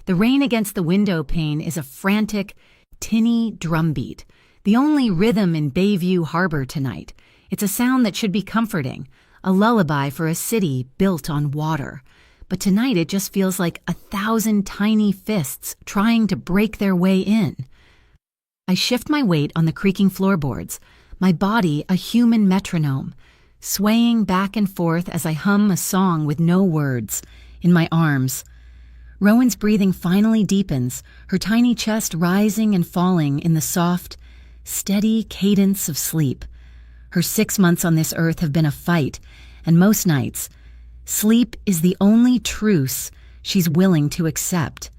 The rain against the window pane is a frantic, tinny drumbeat, the only rhythm in Bayview Harbor tonight. It's a sound that should be comforting, a lullaby for a city built on water. But tonight it just feels like 1,000 tiny fists trying to break their way in. I shift my weight on the creaking floorboards, my body a human metronome, swaying back and forth as I hum a song with no words, in my arms. Rowan's breathing finally deepens, her tiny chest rising and falling in the soft, steady cadence of sleep. Her 6 months on this earth have been a fight, and most nights, sleep is the only truce she's willing to accept.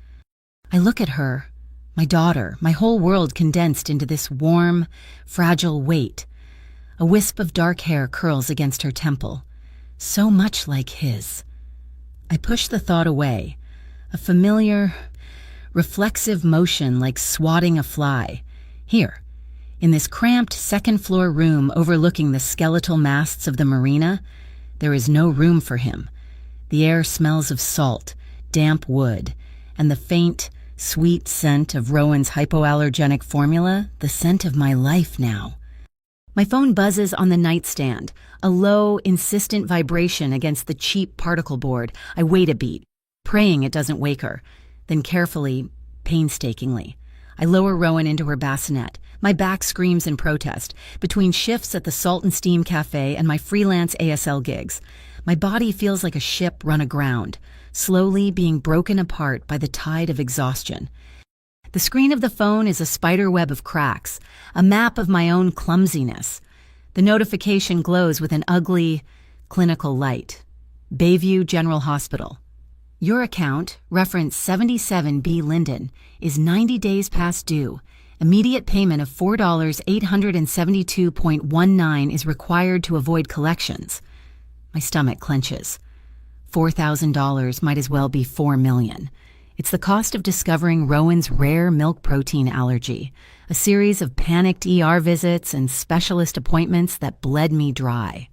I look at her, my daughter, my whole world condensed into this warm, fragile weight. A wisp of dark hair curls against her temple, so much like his. I push the thought away, a familiar, reflexive motion like swatting a fly. Here, in this cramped second-floor room overlooking the skeletal masts of the marina, there is no room for him. The air smells of salt, damp wood, and the faint, sweet scent of Rowan's hypoallergenic formula, the scent of my life now. My phone buzzes on the nightstand, a low, insistent vibration against the cheap particle board. I wait a beat, praying it doesn't wake her. Then carefully, painstakingly, I lower Rowan into her bassinet. My back screams in protest. Between shifts at the Salt and Steam Cafe and my freelance ASL gigs, my body feels like a ship run aground, slowly being broken apart by the tide of exhaustion. The screen of the phone is a spider web of cracks, a map of my own clumsiness. The notification glows with an ugly, clinical light. Bayview General Hospital. Your account, reference 77B Linden, is 90 days past due. Immediate payment of $4,872.19 is required to avoid collections. My stomach clenches. $4,000 might as well be $4 million. It's the cost of discovering Rowan's rare milk protein allergy, a series of panicked ER visits and specialist appointments that bled me dry.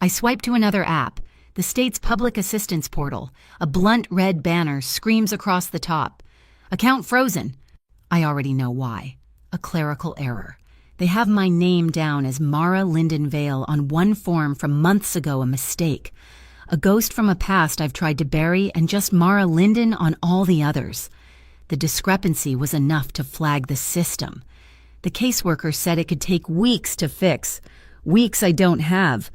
I swipe to another app, the state's public assistance portal. A blunt red banner screams across the top. Account frozen. I already know why. A clerical error. They have my name down as Mara Linden Vale on one form from months ago, a mistake. A ghost from a past I've tried to bury, and just Mara Linden on all the others. The discrepancy was enough to flag the system. The caseworker said it could take weeks to fix. Weeks I don't have.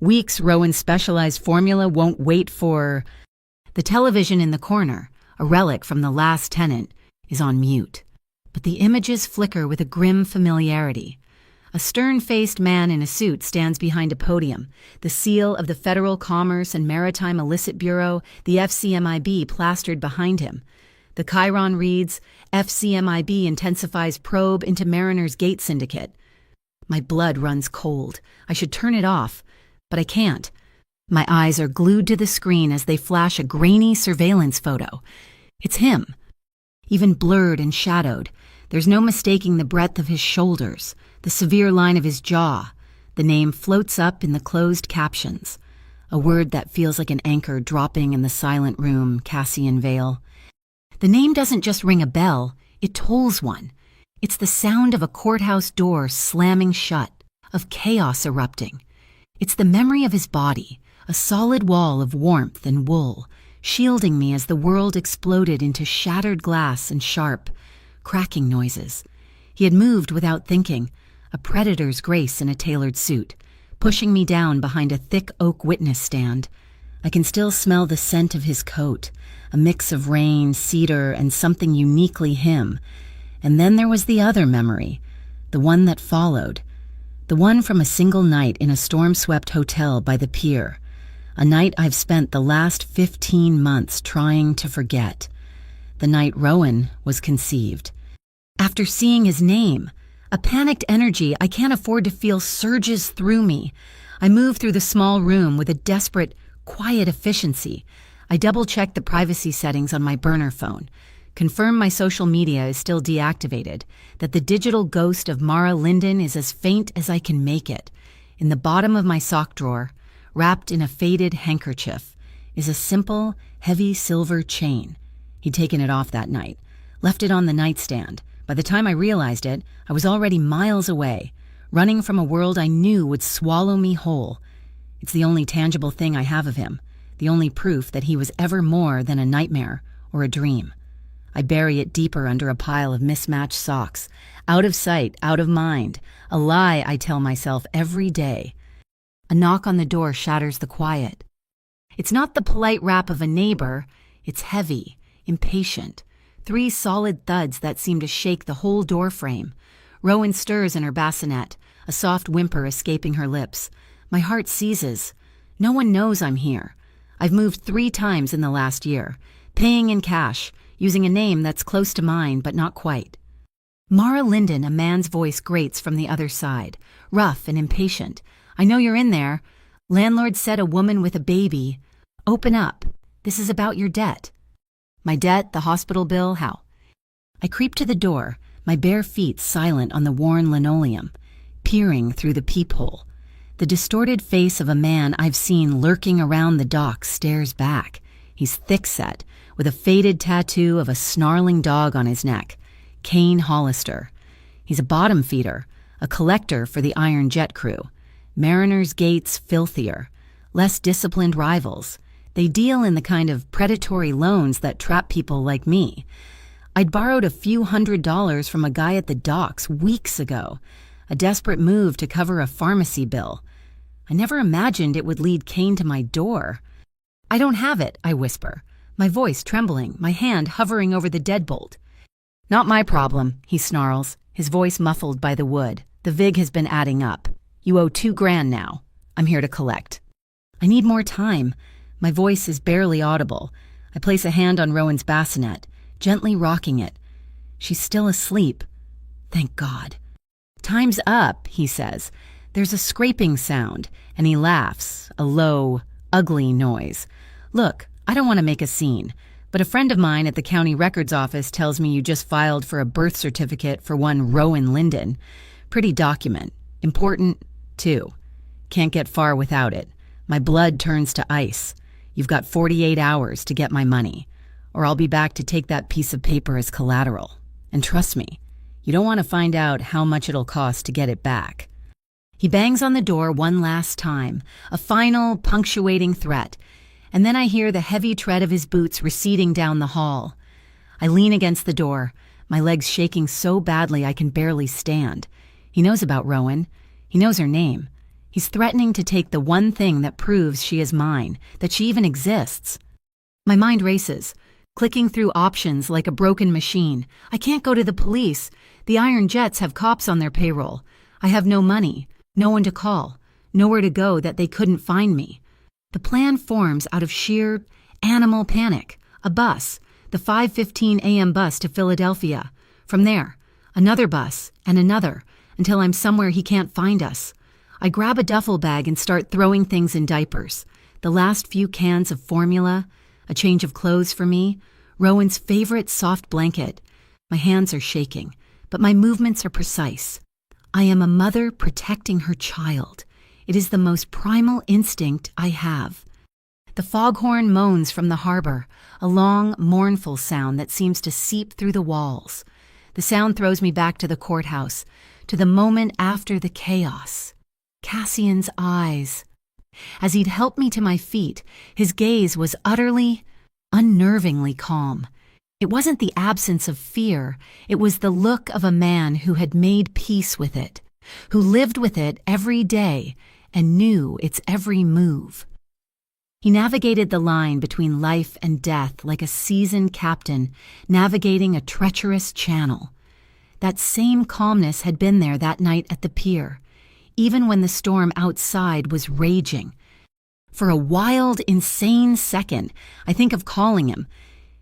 Weeks Rowan's specialized formula won't wait for. The television in the corner, a relic from the last tenant, is on mute. But the images flicker with a grim familiarity. A stern-faced man in a suit stands behind a podium, the seal of the Federal Commerce and Maritime Illicit Bureau, the FCMIB, plastered behind him. The chyron reads, FCMIB intensifies probe into Mariner's Gate Syndicate. My blood runs cold. I should turn it off, but I can't. My eyes are glued to the screen as they flash a grainy surveillance photo. It's him. Even blurred and shadowed, there's no mistaking the breadth of his shoulders, the severe line of his jaw. The name floats up in the closed captions. A word that feels like an anchor dropping in the silent room, Cassian Vale. The name doesn't just ring a bell, it tolls one. It's the sound of a courthouse door slamming shut, of chaos erupting. It's the memory of his body, a solid wall of warmth and wool, shielding me as the world exploded into shattered glass and sharp, cracking noises. He had moved without thinking, a predator's grace in a tailored suit, pushing me down behind a thick oak witness stand. I can still smell the scent of his coat, a mix of rain, cedar, and something uniquely him. And then there was the other memory, the one that followed, the one from a single night in a storm-swept hotel by the pier, a night I've spent the last 15 months trying to forget. The night Rowan was conceived. After seeing his name, a panicked energy I can't afford to feel surges through me. I move through the small room with a desperate, quiet efficiency. I double-check the privacy settings on my burner phone, confirm my social media is still deactivated, that the digital ghost of Mara Linden is as faint as I can make it. In the bottom of my sock drawer, wrapped in a faded handkerchief, is a simple, heavy silver chain. He'd taken it off that night, left it on the nightstand. By the time I realized it, I was already miles away, running from a world I knew would swallow me whole. It's the only tangible thing I have of him, the only proof that he was ever more than a nightmare or a dream. I bury it deeper under a pile of mismatched socks, out of sight, out of mind, a lie I tell myself every day. A knock on the door shatters the quiet. It's not the polite rap of a neighbor, it's heavy, impatient. 3 solid thuds that seem to shake the whole door frame. Rowan stirs in her bassinet, a soft whimper escaping her lips. My heart seizes. No one knows I'm here. I've moved 3 times in the last year, paying in cash, using a name that's close to mine but not quite. Mara Linden, a man's voice grates from the other side, rough and impatient. I know you're in there. Landlord said a woman with a baby. Open up. This is about your debt. My debt, the hospital bill, how? I creep to the door, my bare feet silent on the worn linoleum, peering through the peephole. The distorted face of a man I've seen lurking around the dock stares back. He's thick-set, with a faded tattoo of a snarling dog on his neck. Kane Hollister. He's a bottom feeder, a collector for the Iron Jet crew. Mariners' Gate's filthier, less disciplined rivals. They deal in the kind of predatory loans that trap people like me. I'd borrowed a few $100s from a guy at the docks weeks ago, a desperate move to cover a pharmacy bill. I never imagined it would lead Kane to my door. I don't have it, I whisper, my voice trembling, my hand hovering over the deadbolt. Not my problem, he snarls, his voice muffled by the wood. The vig has been adding up. You owe $2,000 now. I'm here to collect. I need more time. My voice is barely audible. I place a hand on Rowan's bassinet, gently rocking it. She's still asleep. Thank God. Time's up, he says. There's a scraping sound, and he laughs, a low, ugly noise. Look, I don't want to make a scene, but a friend of mine at the county records office tells me you just filed for a birth certificate for one Rowan Linden. Pretty document. Important, too. Can't get far without it. My blood turns to ice. You've got 48 hours to get my money, or I'll be back to take that piece of paper as collateral. And trust me, you don't want to find out how much it'll cost to get it back. He bangs on the door one last time, a final, punctuating threat, and then I hear the heavy tread of his boots receding down the hall. I lean against the door, my legs shaking so badly I can barely stand. He knows about Rowan. He knows her name. He's threatening to take the one thing that proves she is mine, that she even exists. My mind races, clicking through options like a broken machine. I can't go to the police. The Iron Jets have cops on their payroll. I have no money, no one to call, nowhere to go that they couldn't find me. The plan forms out of sheer animal panic. A bus, the 5:15 a.m. bus to Philadelphia. From there, another bus and another, until I'm somewhere he can't find us. I grab a duffel bag and start throwing things in diapers. The last few cans of formula, a change of clothes for me, Rowan's favorite soft blanket. My hands are shaking, but my movements are precise. I am a mother protecting her child. It is the most primal instinct I have. The foghorn moans from the harbor, a long, mournful sound that seems to seep through the walls. The sound throws me back to the courthouse, to the moment after the chaos. Cassian's eyes. As he'd helped me to my feet, his gaze was utterly, unnervingly calm. It wasn't the absence of fear, it was the look of a man who had made peace with it, who lived with it every day and knew its every move. He navigated the line between life and death like a seasoned captain navigating a treacherous channel. That same calmness had been there that night at the pier, even when the storm outside was raging. For a wild, insane second, I think of calling him.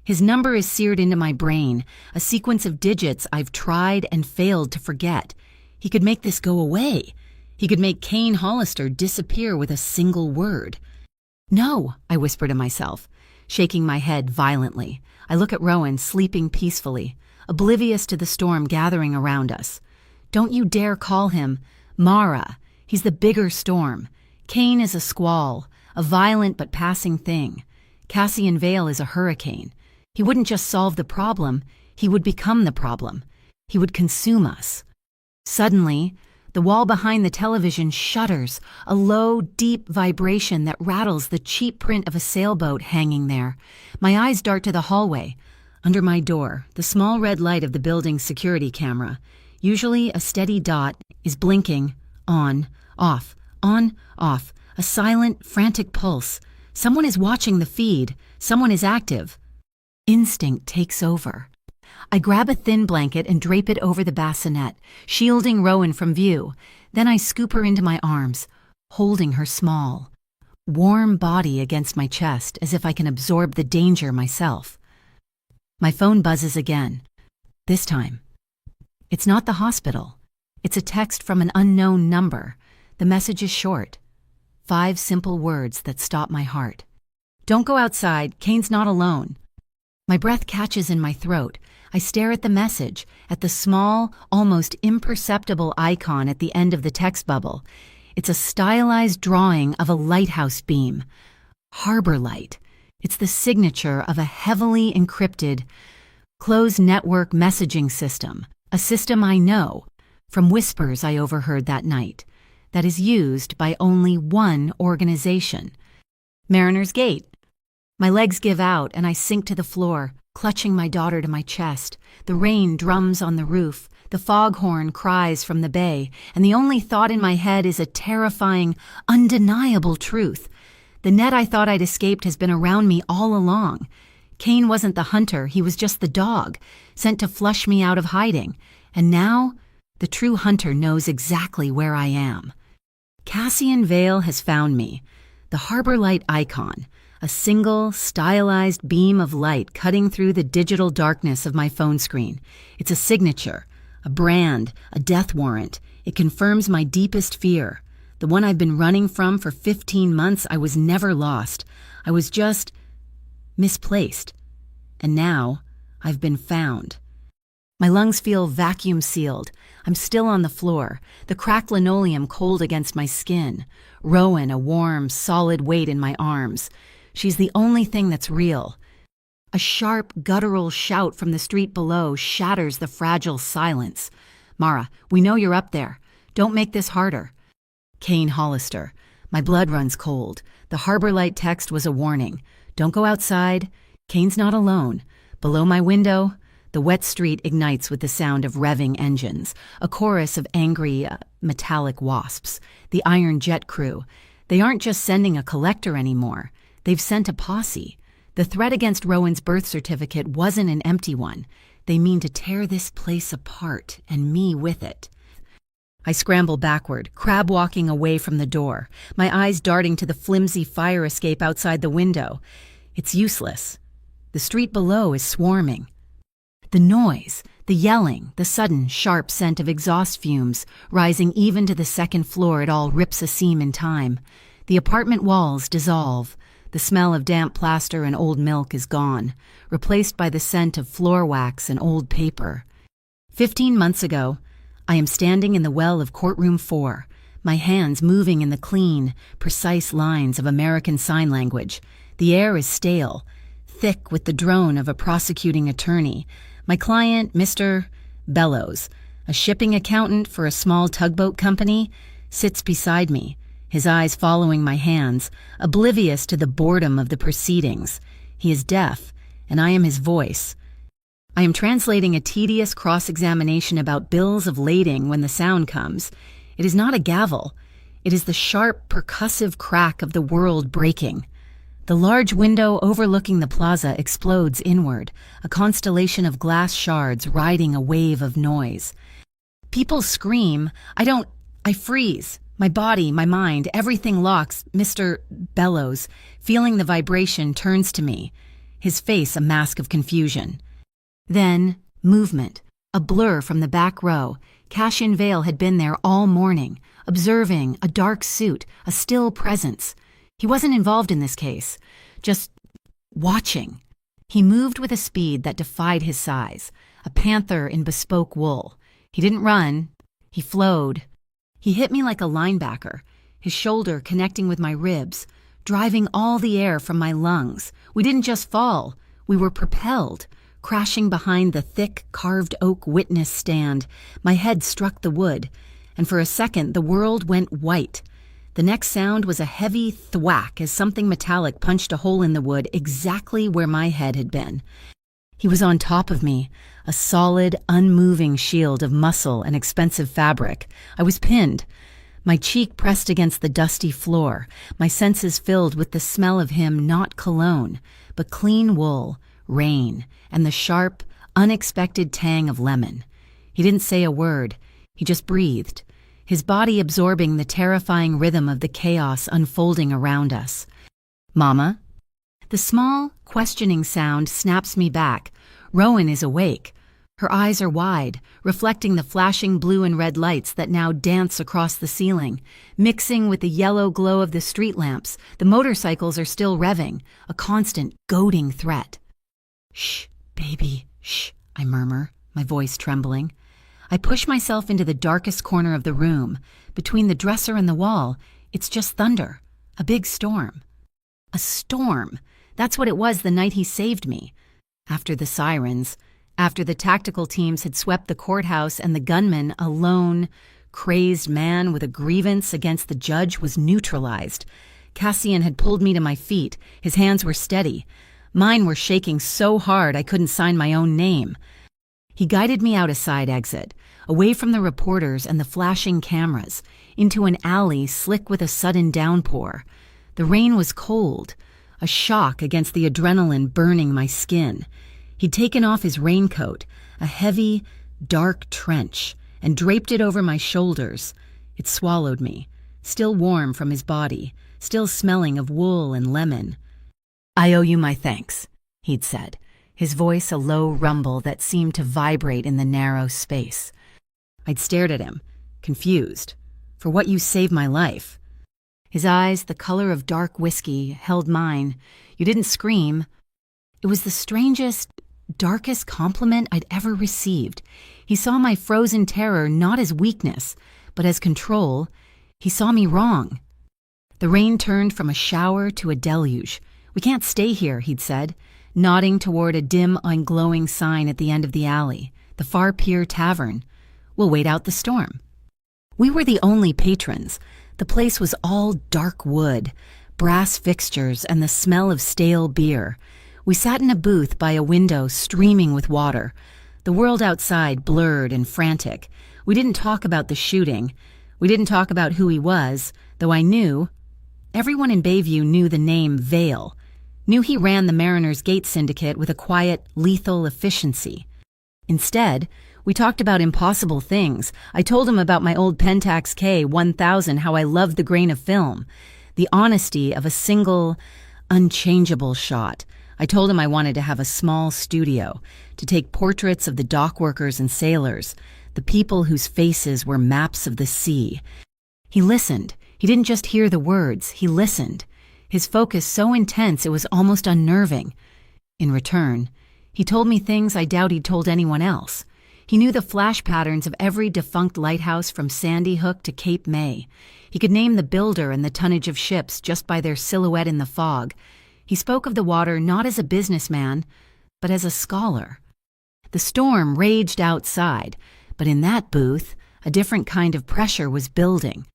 His number is seared into my brain, a sequence of digits I've tried and failed to forget. He could make this go away. He could make Kane Hollister disappear with a single word. No, I whisper to myself, shaking my head violently. I look at Rowan sleeping peacefully, oblivious to the storm gathering around us. Don't you dare call him Mara. He's the bigger storm. Kane is a squall, a violent but passing thing. Cassian Vale is a hurricane. He wouldn't just solve the problem, he would become the problem. He would consume us. Suddenly, the wall behind the television shudders, a low, deep vibration that rattles the cheap print of a sailboat hanging there. My eyes dart to the hallway. Under my door, the small red light of the building's security camera, usually a steady dot, is blinking, on, off, a silent, frantic pulse. Someone is watching the feed. Someone is active. Instinct takes over. I grab a thin blanket and drape it over the bassinet, shielding Rowan from view. Then I scoop her into my arms, holding her small, warm body against my chest as if I can absorb the danger myself. My phone buzzes again. This time, it's not the hospital. It's a text from an unknown number. The message is short. 5 simple words that stop my heart. Don't go outside. Kane's not alone. My breath catches in my throat. I stare at the message, at the small, almost imperceptible icon at the end of the text bubble. It's a stylized drawing of a lighthouse beam. Harbor Light. It's the signature of a heavily encrypted, closed network messaging system, a system I know, from whispers I overheard that night, that is used by only one organization. Mariner's Gate. My legs give out and I sink to the floor, clutching my daughter to my chest. The rain drums on the roof, the foghorn cries from the bay, and the only thought in my head is a terrifying, undeniable truth. The net I thought I'd escaped has been around me all along. Kane wasn't the hunter, he was just the dog, sent to flush me out of hiding. And now, the true hunter knows exactly where I am. Cassian Vale has found me, the Harbor Light icon, a single, stylized beam of light cutting through the digital darkness of my phone screen. It's a signature, a brand, a death warrant. It confirms my deepest fear. The one I've been running from for 15 months. I was never lost. I was just misplaced. And now, I've been found. My lungs feel vacuum-sealed. I'm still on the floor, the cracked linoleum cold against my skin. Rowan, a warm, solid weight in my arms. She's the only thing that's real. A sharp, guttural shout from the street below shatters the fragile silence. Mara, we know you're up there. Don't make this harder. Kane Hollister. My blood runs cold. The Harbor Light text was a warning. Don't go outside. Kane's not alone. Below my window, the wet street ignites with the sound of revving engines, a chorus of angry, metallic wasps. The Iron Jet crew. They aren't just sending a collector anymore. They've sent a posse. The threat against Rowan's birth certificate wasn't an empty one. They mean to tear this place apart, and me with it. I scramble backward, crab-walking away from the door, my eyes darting to the flimsy fire escape outside the window. It's useless. The street below is swarming. The noise, the yelling, the sudden, sharp scent of exhaust fumes, rising even to the second floor, it all rips a seam in time. The apartment walls dissolve. The smell of damp plaster and old milk is gone, replaced by the scent of floor wax and old paper. 15 months ago, I am standing in the well of courtroom 4, my hands moving in the clean, precise lines of American Sign Language. The air is stale, thick with the drone of a prosecuting attorney. My client, Mr. Bellows, a shipping accountant for a small tugboat company, sits beside me, his eyes following my hands, oblivious to the boredom of the proceedings. He is deaf, and I am his voice. I am translating a tedious cross-examination about bills of lading when the sound comes. It is not a gavel. It is the sharp, percussive crack of the world breaking. The large window overlooking the plaza explodes inward, a constellation of glass shards riding a wave of noise. People scream. I freeze. My body, my mind, everything locks. Mr. Bellows, feeling the vibration, turns to me, his face a mask of confusion. Then, movement, a blur from the back row. Cassian Vale had been there all morning, observing, a dark suit, a still presence. He wasn't involved in this case, just watching. He moved with a speed that defied his size, a panther in bespoke wool. He didn't run, he flowed. He hit me like a linebacker, his shoulder connecting with my ribs, driving all the air from my lungs. We didn't just fall, We were propelled, crashing behind the thick, carved oak witness stand. My head struck the wood, and for a second the world went white. The next sound was a heavy thwack as something metallic punched a hole in the wood exactly where my head had been. He was on top of me, a solid, unmoving shield of muscle and expensive fabric. I was pinned, my cheek pressed against the dusty floor, my senses filled with the smell of him, not cologne, but clean wool, rain, and the sharp, unexpected tang of lemon. He didn't say a word. He just breathed, his body absorbing the terrifying rhythm of the chaos unfolding around us. "Mama?" The small, questioning sound snaps me back. Rowan is awake. Her eyes are wide, reflecting the flashing blue and red lights that now dance across the ceiling. Mixing with the yellow glow of the street lamps, the motorcycles are still revving, a constant, goading threat. "Shh, baby, shh," I murmur, my voice trembling. I push myself into the darkest corner of the room. Between the dresser and the wall, it's just thunder, a big storm. A storm. That's what it was the night he saved me. After the sirens, after the tactical teams had swept the courthouse and the gunman, a lone, crazed man with a grievance against the judge, was neutralized. Cassian had pulled me to my feet. His hands were steady. Mine were shaking so hard I couldn't sign my own name. He guided me out a side exit, away from the reporters and the flashing cameras, into an alley slick with a sudden downpour. The rain was cold, a shock against the adrenaline burning my skin. He'd taken off his raincoat, a heavy, dark trench, and draped it over my shoulders. It swallowed me, still warm from his body, still smelling of wool and lemon. "I owe you my thanks," he'd said, his voice a low rumble that seemed to vibrate in the narrow space. I'd stared at him, confused. "For what you saved my life." His eyes, the color of dark whiskey, held mine. "You didn't scream." It was the strangest, darkest compliment I'd ever received. He saw my frozen terror not as weakness, but as control. He saw me wrong. The rain turned from a shower to a deluge. "We can't stay here," he'd said, nodding toward a dim, unglowing sign at the end of the alley, the Far Pier Tavern. "We'll wait out the storm." We were the only patrons. The place was all dark wood, brass fixtures, and the smell of stale beer. We sat in a booth by a window streaming with water. The world outside blurred and frantic. We didn't talk about the shooting. We didn't talk about who he was, though I knew. Everyone in Bayview knew the name Vale, knew he ran the Mariners Gate Syndicate with a quiet, lethal efficiency. Instead, we talked about impossible things. I told him about my old Pentax K1000, how I loved the grain of film, the honesty of a single, unchangeable shot. I told him I wanted to have a small studio, to take portraits of the dock workers and sailors, the people whose faces were maps of the sea. He listened. He didn't just hear the words, he listened. His focus so intense it was almost unnerving. In return, he told me things I doubt he'd told anyone else. He knew the flash patterns of every defunct lighthouse from Sandy Hook to Cape May. He could name the builder and the tonnage of ships just by their silhouette in the fog. He spoke of the water not as a businessman, but as a scholar. The storm raged outside, but in that booth, a different kind of pressure was building.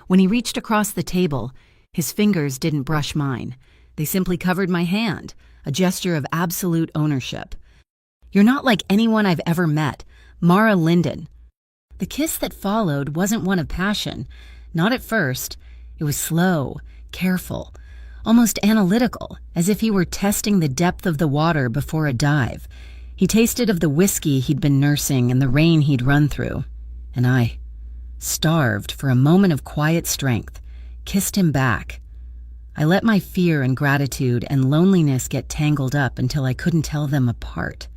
When he reached across the table, his fingers didn't brush mine. They simply covered my hand, a gesture of absolute ownership. "You're not like anyone I've ever met, Mara Linden." The kiss that followed wasn't one of passion. Not at first. It was slow, careful, almost analytical, as if he were testing the depth of the water before a dive. He tasted of the whiskey he'd been nursing and the rain he'd run through. And I, starved for a moment of quiet strength, kissed him back. I let my fear and gratitude and loneliness get tangled up until I couldn't tell them apart.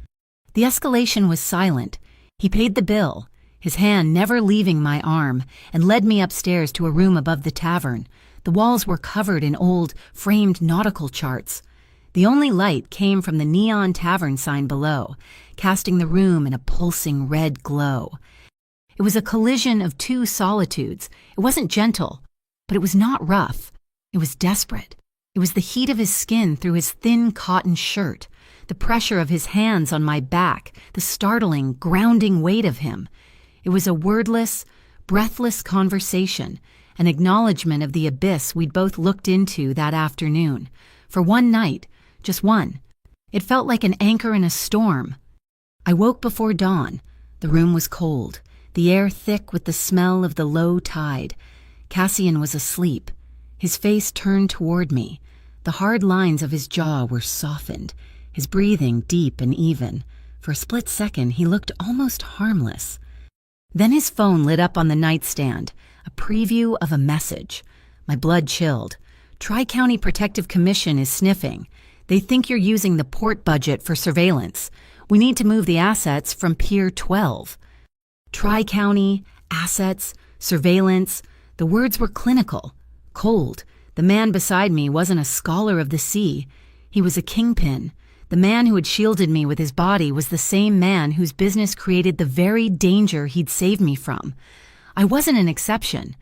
The escalation was silent. He paid the bill, his hand never leaving my arm, and led me upstairs to a room above the tavern. The walls were covered in old, framed nautical charts. The only light came from the neon tavern sign below, casting the room in a pulsing red glow. It was a collision of two solitudes. It wasn't gentle, but it was not rough. It was desperate. It was the heat of his skin through his thin cotton shirt, the pressure of his hands on my back, the startling, grounding weight of him. It was a wordless, breathless conversation, an acknowledgement of the abyss we'd both looked into that afternoon. For one night, just one. It felt like an anchor in a storm. I woke before dawn. The room was cold, the air thick with the smell of the low tide. Cassian was asleep, his face turned toward me. The hard lines of his jaw were softened, his breathing deep and even. For a split second, he looked almost harmless. Then his phone lit up on the nightstand, a preview of a message. My blood chilled. Tri-County Protective Commission is sniffing. They think you're using the port budget for surveillance. We need to move the assets from Pier 12. Tri-County, assets, surveillance. The words were clinical, cold. The man beside me wasn't a scholar of the sea. He was a kingpin. The man who had shielded me with his body was the same man whose business created the very danger he'd saved me from. I wasn't an exception.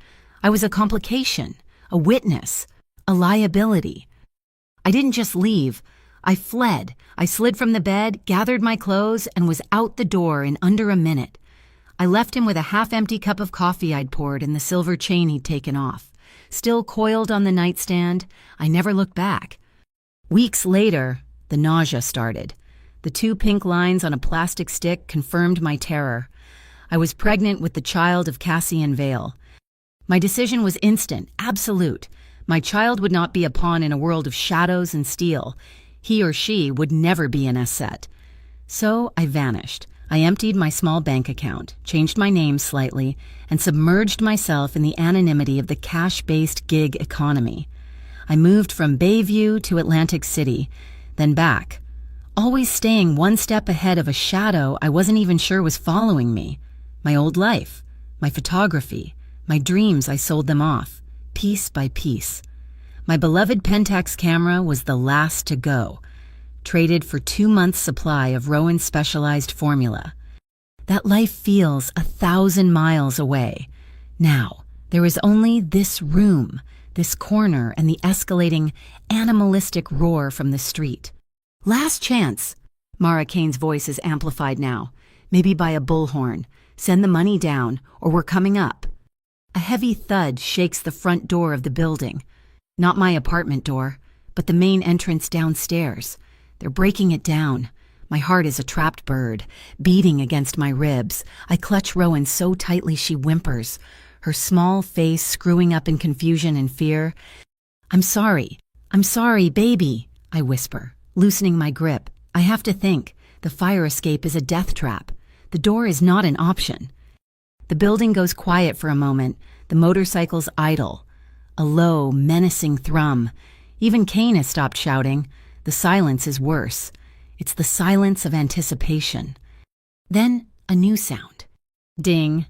I was a complication, a witness, a liability. I didn't just leave. I fled. I slid from the bed, gathered my clothes, and was out the door in under a minute. I left him with a half-empty cup of coffee I'd poured and the silver chain he'd taken off. Still coiled on the nightstand, I never looked back. Weeks later, the nausea started. The 2 pink lines on a plastic stick confirmed my terror. I was pregnant with the child of Cassian Vale. My decision was instant, absolute. My child would not be a pawn in a world of shadows and steel. He or she would never be an asset. So I vanished. I emptied my small bank account, changed my name slightly, and submerged myself in the anonymity of the cash-based gig economy. I moved from Bayview to Atlantic City, then back, always staying one step ahead of a shadow I wasn't even sure was following me. My old life, my photography, my dreams. I sold them off, piece by piece. My beloved Pentax camera was the last to go, traded for 2 months' supply of Rowan's specialized formula. That life feels 1,000 miles away. Now, there was only this room, this corner, and the escalating, animalistic roar from the street. Last chance. Mara Kane's voice is amplified now, maybe by a bullhorn. Send the money down, or we're coming up. A heavy thud shakes the front door of the building. Not my apartment door, but the main entrance downstairs. They're breaking it down. My heart is a trapped bird, beating against my ribs. I clutch Rowan so tightly she whimpers, her small face screwing up in confusion and fear. I'm sorry, baby, I whisper, loosening my grip. I have to think. The fire escape is a death trap. The door is not an option. The building goes quiet for a moment. The motorcycles idle. A low, menacing thrum. Even Kane has stopped shouting. The silence is worse. It's the silence of anticipation. Then a new sound. Ding.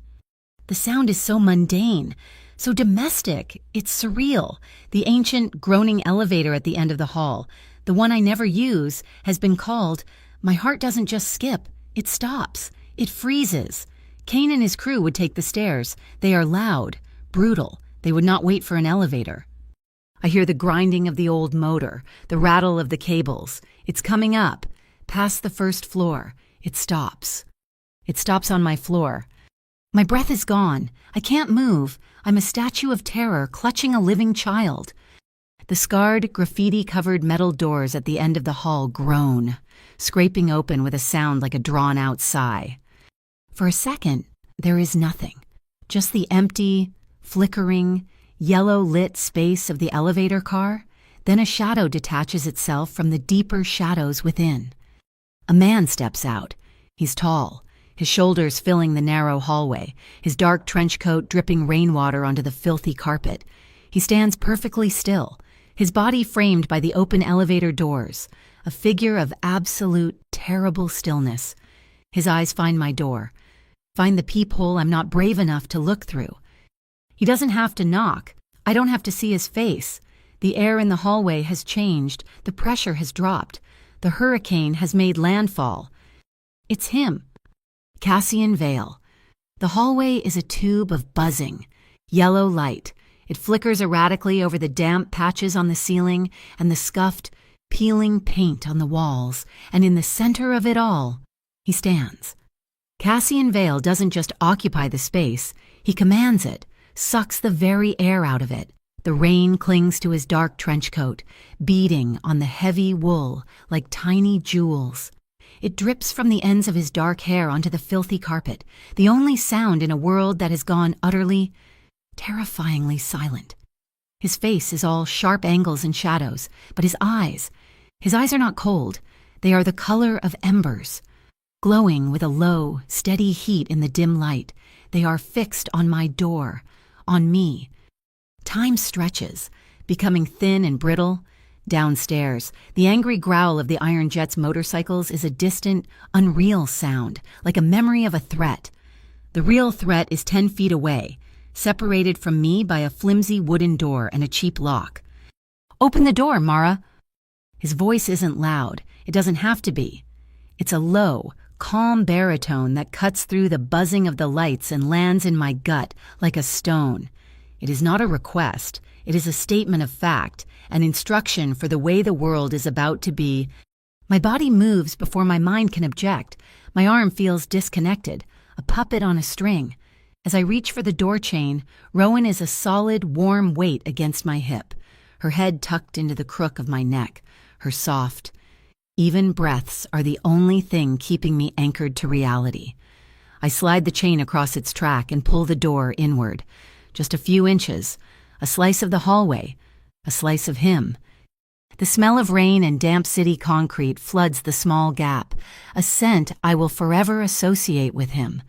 The sound is so mundane, so domestic. It's surreal. The ancient, groaning elevator at the end of the hall, the one I never use, has been called. My heart doesn't just skip. It stops. It freezes. Kane and his crew would take the stairs. They are loud, brutal. They would not wait for an elevator. I hear the grinding of the old motor, the rattle of the cables. It's coming up, past the first floor. It stops. It stops on my floor. My breath is gone. I can't move. I'm a statue of terror clutching a living child. The scarred, graffiti-covered metal doors at the end of the hall groan, scraping open with a sound like a drawn-out sigh. For a second, there is nothing. Just the empty, flickering, yellow-lit space of the elevator car. Then a shadow detaches itself from the deeper shadows within. A man steps out. He's tall, his shoulders filling the narrow hallway, his dark trench coat dripping rainwater onto the filthy carpet. He stands perfectly still, his body framed by the open elevator doors, a figure of absolute, terrible stillness. His eyes find my door, find the peephole I'm not brave enough to look through. He doesn't have to knock. I don't have to see his face. The air in the hallway has changed. The pressure has dropped. The hurricane has made landfall. It's him. Cassian Vale. The hallway is a tube of buzzing, yellow light. It flickers erratically over the damp patches on the ceiling and the scuffed, peeling paint on the walls, and in the center of it all, he stands. Cassian Vale doesn't just occupy the space, he commands it, sucks the very air out of it. The rain clings to his dark trench coat, beading on the heavy wool like tiny jewels. It drips from the ends of his dark hair onto the filthy carpet, the only sound in a world that has gone utterly, terrifyingly silent. His face is all sharp angles and shadows, but his eyes are not cold. They are the color of embers, glowing with a low, steady heat in the dim light. They are fixed on my door, on me. Time stretches, becoming thin and brittle. Downstairs, the angry growl of the Iron Jet's motorcycles is a distant, unreal sound, like a memory of a threat. The real threat is 10 feet away, separated from me by a flimsy wooden door and a cheap lock. "Open the door, Mara." His voice isn't loud. It doesn't have to be. It's a low, calm baritone that cuts through the buzzing of the lights and lands in my gut like a stone. It is not a request. It is a statement of fact, an instruction for the way the world is about to be. My body moves before my mind can object. My arm feels disconnected, a puppet on a string. As I reach for the door chain, Rowan is a solid, warm weight against my hip, her head tucked into the crook of my neck, her soft, even breaths are the only thing keeping me anchored to reality. I slide the chain across its track and pull the door inward. Just a few inches, a slice of the hallway, a slice of him. The smell of rain and damp city concrete floods the small gap, a scent I will forever associate with him.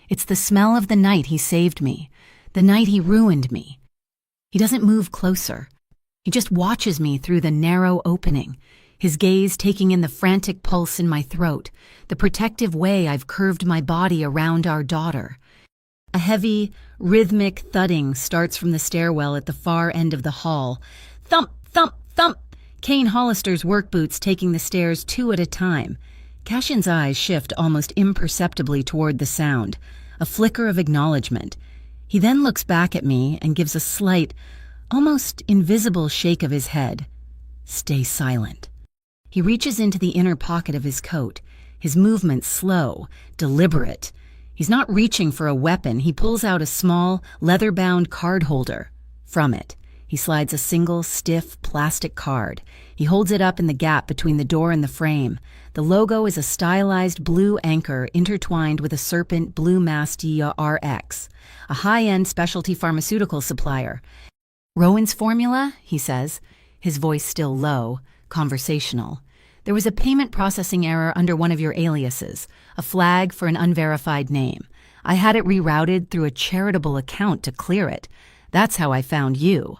It's the smell of the night he saved me, the night he ruined me. He doesn't move closer. He just watches me through the narrow opening, his gaze taking in the frantic pulse in my throat, the protective way I've curved my body around our daughter. A heavy, rhythmic thudding starts from the stairwell at the far end of the hall. Thump, thump, thump! Kane Hollister's work boots taking the stairs 2 at a time. Cassian's eyes shift almost imperceptibly toward the sound, a flicker of acknowledgement. He then looks back at me and gives a slight, almost invisible shake of his head. Stay silent. He reaches into the inner pocket of his coat, his movements slow, deliberate. He's not reaching for a weapon. He pulls out a small, leather-bound card holder. From it, he slides a single, stiff, plastic card. He holds it up in the gap between the door and the frame. The logo is a stylized blue anchor intertwined with a serpent blue Mastia RX, a high-end specialty pharmaceutical supplier. "Rowan's formula," he says, his voice still low, conversational. "There was a payment processing error under one of your aliases, a flag for an unverified name. I had it rerouted through a charitable account to clear it. That's how I found you."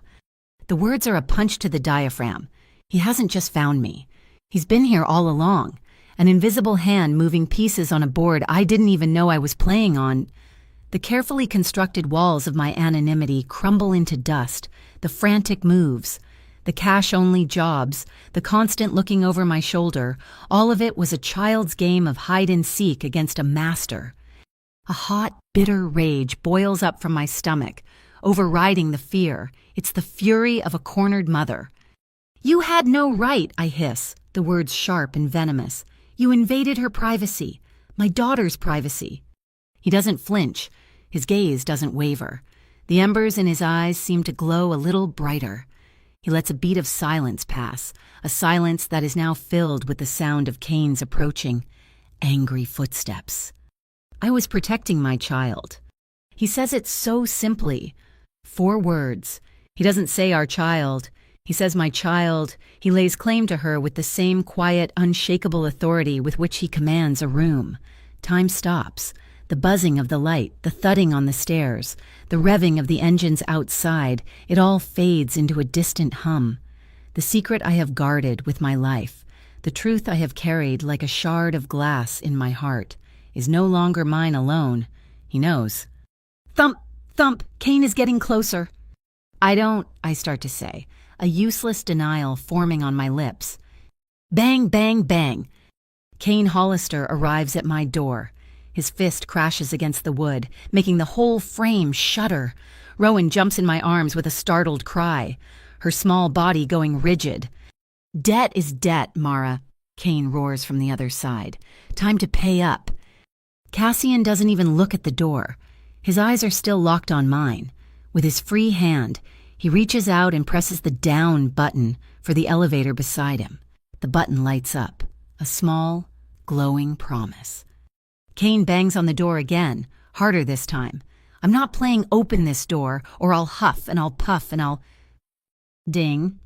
The words are a punch to the diaphragm. He hasn't just found me. He's been here all along, an invisible hand moving pieces on a board I didn't even know I was playing on. The carefully constructed walls of my anonymity crumble into dust, the frantic moves, the cash-only jobs, the constant looking over my shoulder, all of it was a child's game of hide-and-seek against a master. A hot, bitter rage boils up from my stomach, overriding the fear. It's the fury of a cornered mother. "You had no right," I hiss, the words sharp and venomous. "You invaded her privacy, my daughter's privacy." He doesn't flinch. His gaze doesn't waver. The embers in his eyes seem to glow a little brighter. He lets a beat of silence pass, a silence that is now filled with the sound of Kane's approaching, angry footsteps. I was protecting my child. He says it so simply. 4 words. He doesn't say our child. He says my child. He lays claim to her with the same quiet, unshakable authority with which he commands a room. Time stops. The buzzing of the light, the thudding on the stairs, the revving of the engines outside, it all fades into a distant hum. The secret I have guarded with my life, the truth I have carried like a shard of glass in my heart, is no longer mine alone. He knows. Thump, thump, Kane is getting closer. I start to say, a useless denial forming on my lips. Bang, bang, bang. Kane Hollister arrives at my door. His fist crashes against the wood, making the whole frame shudder. Rowan jumps in my arms with a startled cry, her small body going rigid. Debt is debt, Mara, Kane roars from the other side. Time to pay up. Cassian doesn't even look at the door. His eyes are still locked on mine. With his free hand, he reaches out and presses the down button for the elevator beside him. The button lights up. A small, glowing promise. Kane bangs on the door again, harder this time. I'm not playing open this door, or I'll huff and I'll puff and I'll... Ding.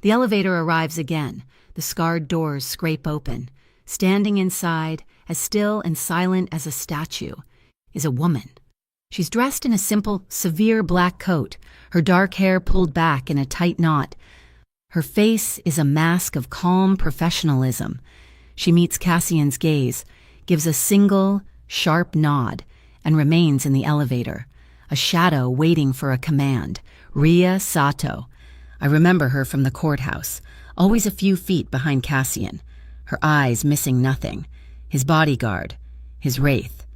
The elevator arrives again. The scarred doors scrape open. Standing inside, as still and silent as a statue, is a woman. She's dressed in a simple, severe black coat, her dark hair pulled back in a tight knot. Her face is a mask of calm professionalism. She meets Cassian's gaze, gives a single, sharp nod, and remains in the elevator, a shadow waiting for a command. Ria Sato. I remember her from the courthouse, always a few feet behind Cassian, her eyes missing nothing, his bodyguard, his wraith.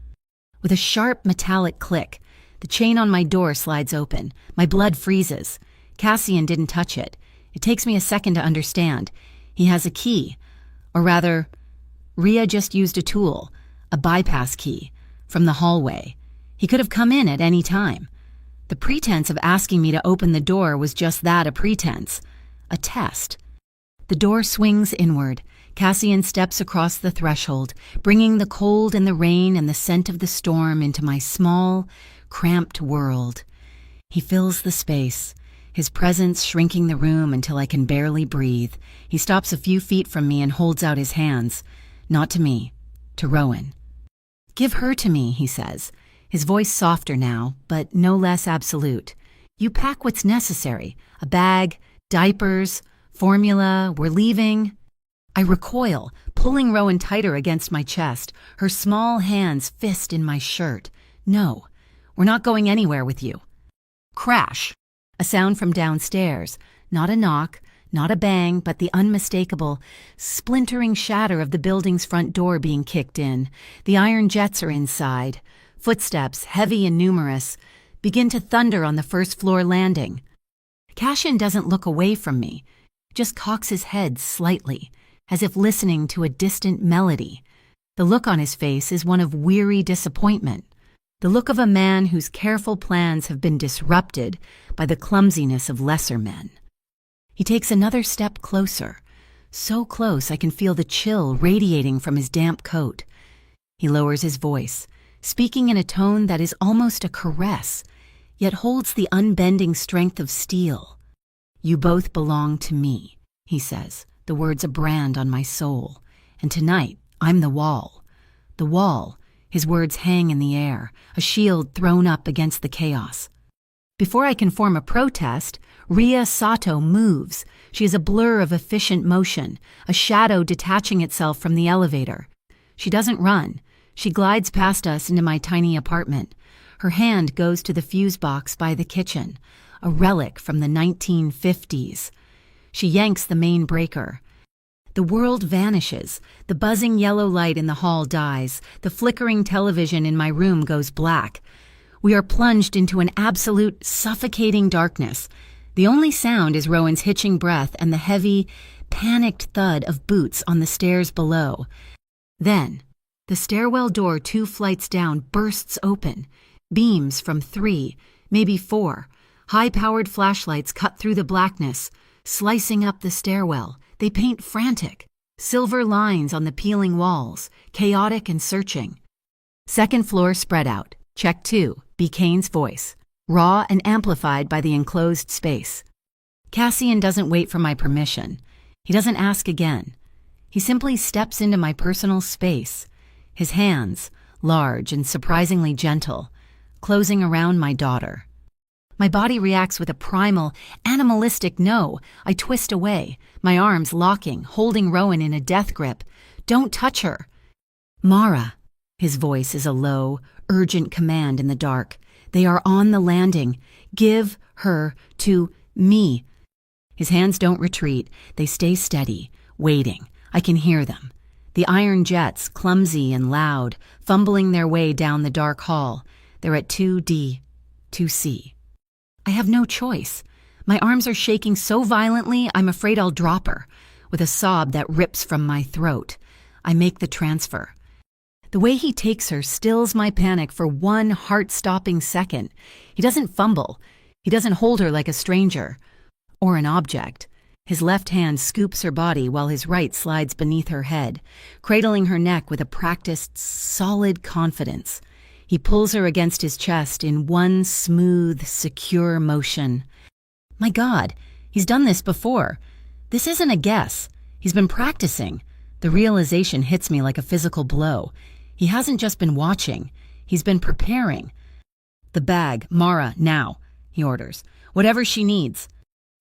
With a sharp metallic click, the chain on my door slides open. My blood freezes. Cassian didn't touch it. It takes me a second to understand. He has a key. Or rather, Ria just used a tool, a bypass key, from the hallway. He could have come in at any time. The pretense of asking me to open the door was just that, a pretense. A test. The door swings inward. Cassian steps across the threshold, bringing the cold and the rain and the scent of the storm into my small, cramped world. He fills the space, his presence shrinking the room until I can barely breathe. He stops a few feet from me and holds out his hands. Not to me, to Rowan. Give her to me, he says, his voice softer now, but no less absolute. You pack what's necessary, a bag, diapers, formula, we're leaving. I recoil, pulling Rowan tighter against my chest, her small hands fist in my shirt. No, we're not going anywhere with you. Crash! A sound from downstairs. Not a knock, not a bang, but the unmistakable, splintering shatter of the building's front door being kicked in. The iron jets are inside. Footsteps, heavy and numerous, begin to thunder on the first-floor landing. Cassian doesn't look away from me, just cocks his head slightly, as if listening to a distant melody. The look on his face is one of weary disappointment, the look of a man whose careful plans have been disrupted by the clumsiness of lesser men. He takes another step closer, so close I can feel the chill radiating from his damp coat. He lowers his voice, speaking in a tone that is almost a caress, yet holds the unbending strength of steel. You both belong to me, he says, the words a brand on my soul. And tonight, I'm the wall. The wall, his words hang in the air, a shield thrown up against the chaos. Before I can form a protest, Ria Sato moves. She is a blur of efficient motion, a shadow detaching itself from the elevator. She doesn't run. She glides past us into my tiny apartment. Her hand goes to the fuse box by the kitchen, a relic from the 1950s. She yanks the main breaker. The world vanishes. The buzzing yellow light in the hall dies. The flickering television in my room goes black. We are plunged into an absolute, suffocating darkness. The only sound is Rowan's hitching breath and the heavy, panicked thud of boots on the stairs below. Then, the stairwell door 2 flights down bursts open. Beams from 3, maybe 4. High-powered flashlights cut through the blackness, slicing up the stairwell. They paint frantic. Silver lines on the peeling walls, chaotic and searching. Second floor spread out. Check 2, be Kane's voice, raw and amplified by the enclosed space. Cassian doesn't wait for my permission. He doesn't ask again. He simply steps into my personal space, his hands, large and surprisingly gentle, closing around my daughter. My body reacts with a primal, animalistic no. I twist away, my arms locking, holding Rowan in a death grip. Don't touch her. Mara. His voice is a low, urgent command in the dark. They are on the landing. Give her to me. His hands don't retreat. They stay steady, waiting. I can hear them. The iron jets, clumsy and loud, fumbling their way down the dark hall. They're at 2D, 2C. I have no choice. My arms are shaking so violently, I'm afraid I'll drop her. with a sob that rips from my throat. I make the transfer. The way he takes her stills my panic for one heart-stopping second. He doesn't fumble. He doesn't hold her like a stranger or an object. His left hand scoops her body while his right slides beneath her head, cradling her neck with a practiced, solid confidence. He pulls her against his chest in one smooth, secure motion. My God, he's done this before. This isn't a guess. He's been practicing. The realization hits me like a physical blow. He hasn't just been watching. He's been preparing. The bag, Mara, now, he orders. Whatever she needs.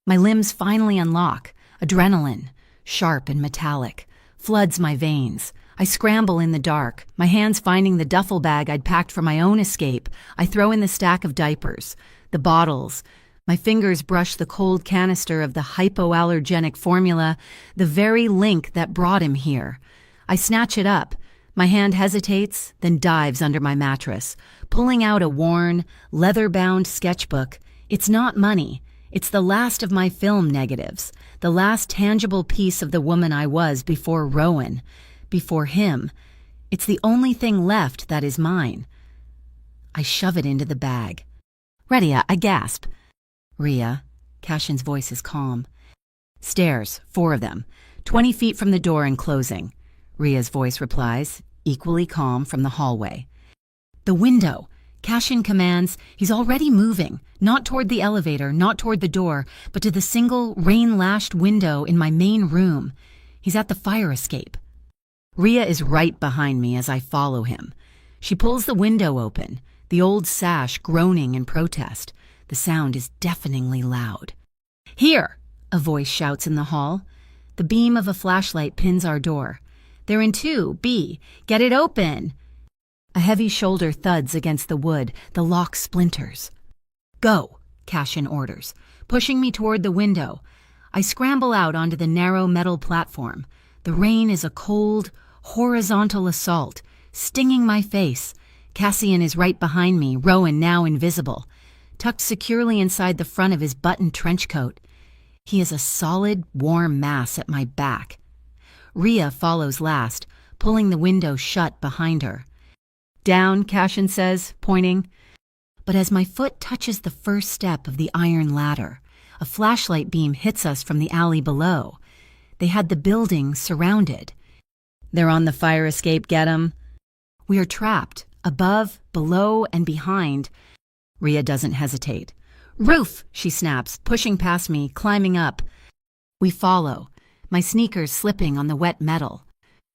My limbs finally unlock. Adrenaline, sharp and metallic, floods my veins. I scramble in the dark, my hands finding the duffel bag I'd packed for my own escape. I throw in the stack of diapers, the bottles. My fingers brush the cold canister of the hypoallergenic formula, the very link that brought him here. I snatch it up. My hand hesitates, then dives under my mattress, pulling out a worn, leather-bound sketchbook. It's not money. It's the last of my film negatives, the last tangible piece of the woman I was before Rowan, before him. It's the only thing left that is mine. I shove it into the bag. Redia, I gasp. Rhea, Cashin's voice is calm. Stairs, 4 of them, 20 feet from the door and closing. Rhea's voice replies, equally calm from the hallway. The window. Cashin commands. He's already moving, not toward the elevator, not toward the door, but to the single rain-lashed window in my main room. He's at the fire escape. Rhea is right behind me as I follow him. She pulls the window open, the old sash groaning in protest. The sound is deafeningly loud. Here, a voice shouts in the hall. The beam of a flashlight pins our door. They're in 2B. Get it open. A heavy shoulder thuds against the wood. The lock splinters. Go, Cashin orders, pushing me toward the window. I scramble out onto the narrow metal platform. The rain is a cold, horizontal assault, stinging my face. Cassian is right behind me, Rowan now invisible, tucked securely inside the front of his buttoned trench coat. He is a solid, warm mass at my back. Rhea follows last, pulling the window shut behind her. Down, Cashin says, pointing. But as my foot touches the first step of the iron ladder, a flashlight beam hits us from the alley below. They had the building surrounded. They're on the fire escape, get 'em? We are trapped, above, below, and behind. Rhea doesn't hesitate. Roof, she snaps, pushing past me, climbing up. We follow, my sneakers slipping on the wet metal.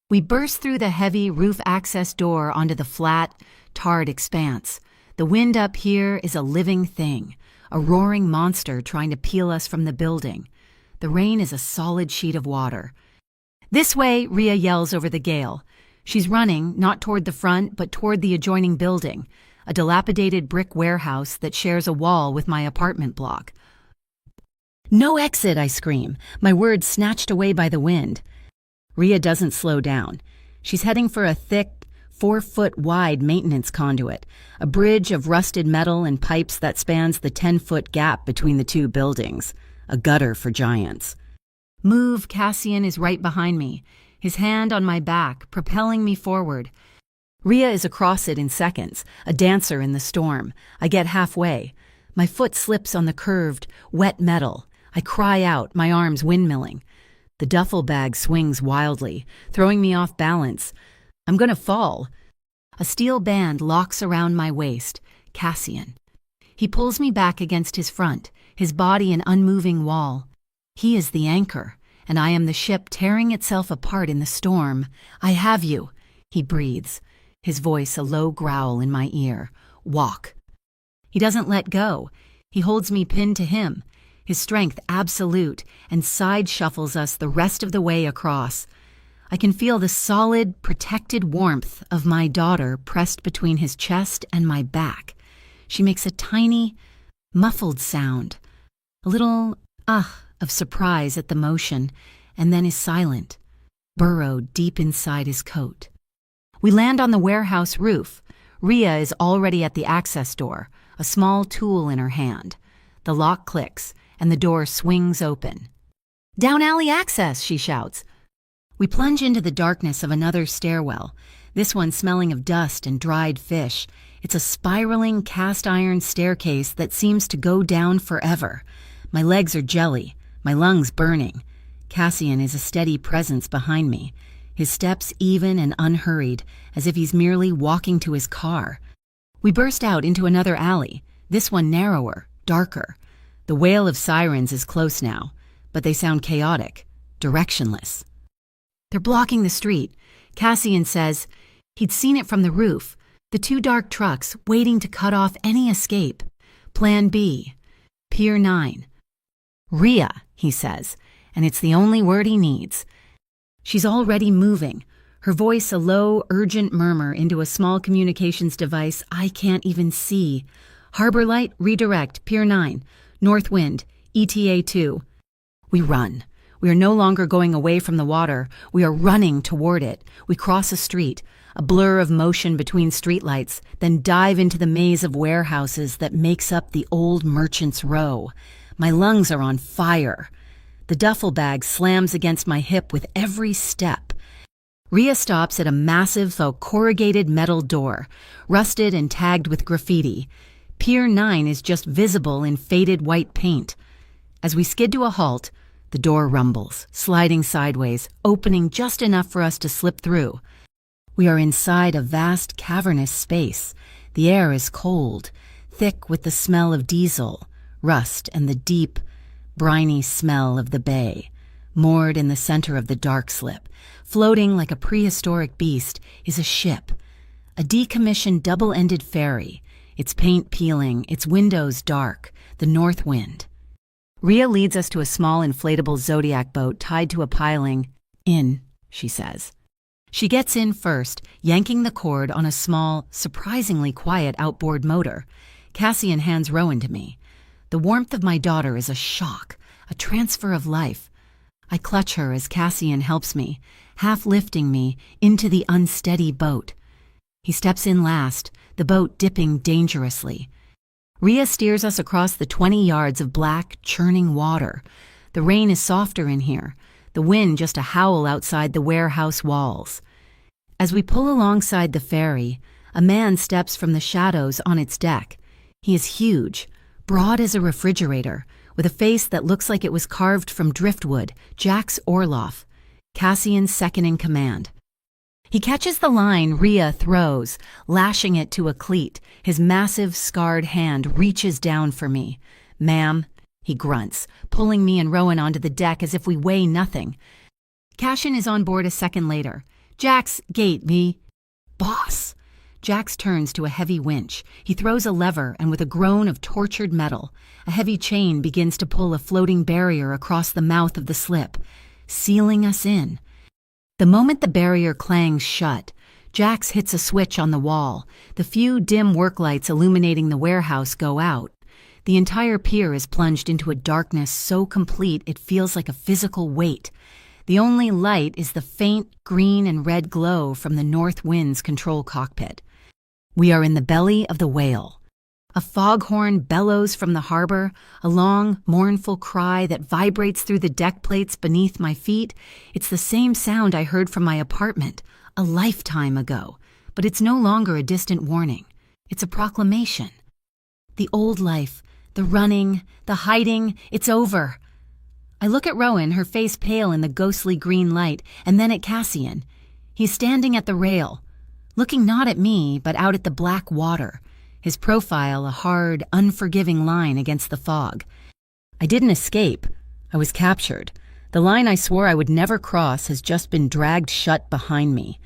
We burst through the heavy roof access door onto the flat, tarred expanse. The wind up here is a living thing, a roaring monster trying to peel us from the building. The rain is a solid sheet of water. This way, Rhea yells over the gale. She's running, not toward the front, but toward the adjoining building, a dilapidated brick warehouse that shares a wall with my apartment block. No exit, I scream, my words snatched away by the wind. Rhea doesn't slow down. She's heading for a thick, 4-foot-wide maintenance conduit, a bridge of rusted metal and pipes that spans the 10-foot gap between the 2 buildings, a gutter for giants. Move, Cassian is right behind me, his hand on my back, propelling me forward. Rhea is across it in seconds, a dancer in the storm. I get halfway. My foot slips on the curved, wet metal. I cry out, my arms windmilling. The duffel bag swings wildly, throwing me off balance. I'm gonna fall. A steel band locks around my waist. Cassian. He pulls me back against his front, his body an unmoving wall. He is the anchor, and I am the ship tearing itself apart in the storm. I have you, he breathes, his voice a low growl in my ear. Walk. He doesn't let go. He holds me pinned to him, his strength absolute, and side shuffles us the rest of the way across. I can feel the solid, protected warmth of my daughter pressed between his chest and my back. She makes a tiny, muffled sound, a little of surprise at the motion, and then is silent, burrowed deep inside his coat. We land on the warehouse roof. Rhea is already at the access door, a small tool in her hand. The lock clicks, and the door swings open. "Down alley access," she shouts. We plunge into the darkness of another stairwell, this one smelling of dust and dried fish. It's a spiraling cast-iron staircase that seems to go down forever. My legs are jelly, my lungs burning. Cassian is a steady presence behind me, his steps even and unhurried, as if he's merely walking to his car. We burst out into another alley, this one narrower, darker. The wail of sirens is close now, but they sound chaotic, directionless. They're blocking the street. Cassian says he'd seen it from the roof, the two dark trucks waiting to cut off any escape. Plan B. Pier 9. Rhea, he says, and it's the only word he needs. She's already moving, her voice a low, urgent murmur into a small communications device I can't even see. Harbor light, redirect, Pier 9, north wind, ETA 2. We run. We are no longer going away from the water. We are running toward it. We cross a street, a blur of motion between streetlights, then dive into the maze of warehouses that makes up the old Merchants Row. My lungs are on fire. The duffel bag slams against my hip with every step. Rhea stops at a massive faux corrugated metal door, rusted and tagged with graffiti. Pier 9 is just visible in faded white paint. As we skid to a halt, the door rumbles, sliding sideways, opening just enough for us to slip through. We are inside a vast cavernous space. The air is cold, thick with the smell of diesel, rust, and the deep, briny smell of the bay. Moored in the center of the dark slip, floating like a prehistoric beast, is a ship. A decommissioned double-ended ferry, its paint peeling, its windows dark, the north wind. Rhea leads us to a small inflatable Zodiac boat tied to a piling. "In," she says. She gets in first, yanking the cord on a small, surprisingly quiet outboard motor. Cassian hands Rowan to me. The warmth of my daughter is a shock, a transfer of life. I clutch her as Cassian helps me, half lifting me into the unsteady boat. He steps in last, the boat dipping dangerously. Rhea steers us across the 20 yards of black, churning water. The rain is softer in here, the wind just a howl outside the warehouse walls. As we pull alongside the ferry, a man steps from the shadows on its deck. He is huge, broad as a refrigerator, with a face that looks like it was carved from driftwood. Jax Orloff, Cassian's second in command. He catches the line Rhea throws, lashing it to a cleat. His massive, scarred hand reaches down for me. "Ma'am," he grunts, pulling me and Rowan onto the deck as if we weigh nothing. Cassian is on board a second later. "Jax, gate me." "Boss." Jax turns to a heavy winch. He throws a lever, and with a groan of tortured metal, a heavy chain begins to pull a floating barrier across the mouth of the slip, sealing us in. The moment the barrier clangs shut, Jax hits a switch on the wall. The few dim work lights illuminating the warehouse go out. The entire pier is plunged into a darkness so complete it feels like a physical weight. The only light is the faint green and red glow from the north wind's control cockpit. We are in the belly of the whale. A foghorn bellows from the harbor, a long, mournful cry that vibrates through the deck plates beneath my feet. It's the same sound I heard from my apartment a lifetime ago, but it's no longer a distant warning. It's a proclamation. The old life, the running, the hiding, it's over. I look at Rowan, her face pale in the ghostly green light, and then at Cassian. He's standing at the rail, looking not at me, but out at the black water. His profile a hard, unforgiving line against the fog. I didn't escape. I was captured. The line I swore I would never cross has just been dragged shut behind me.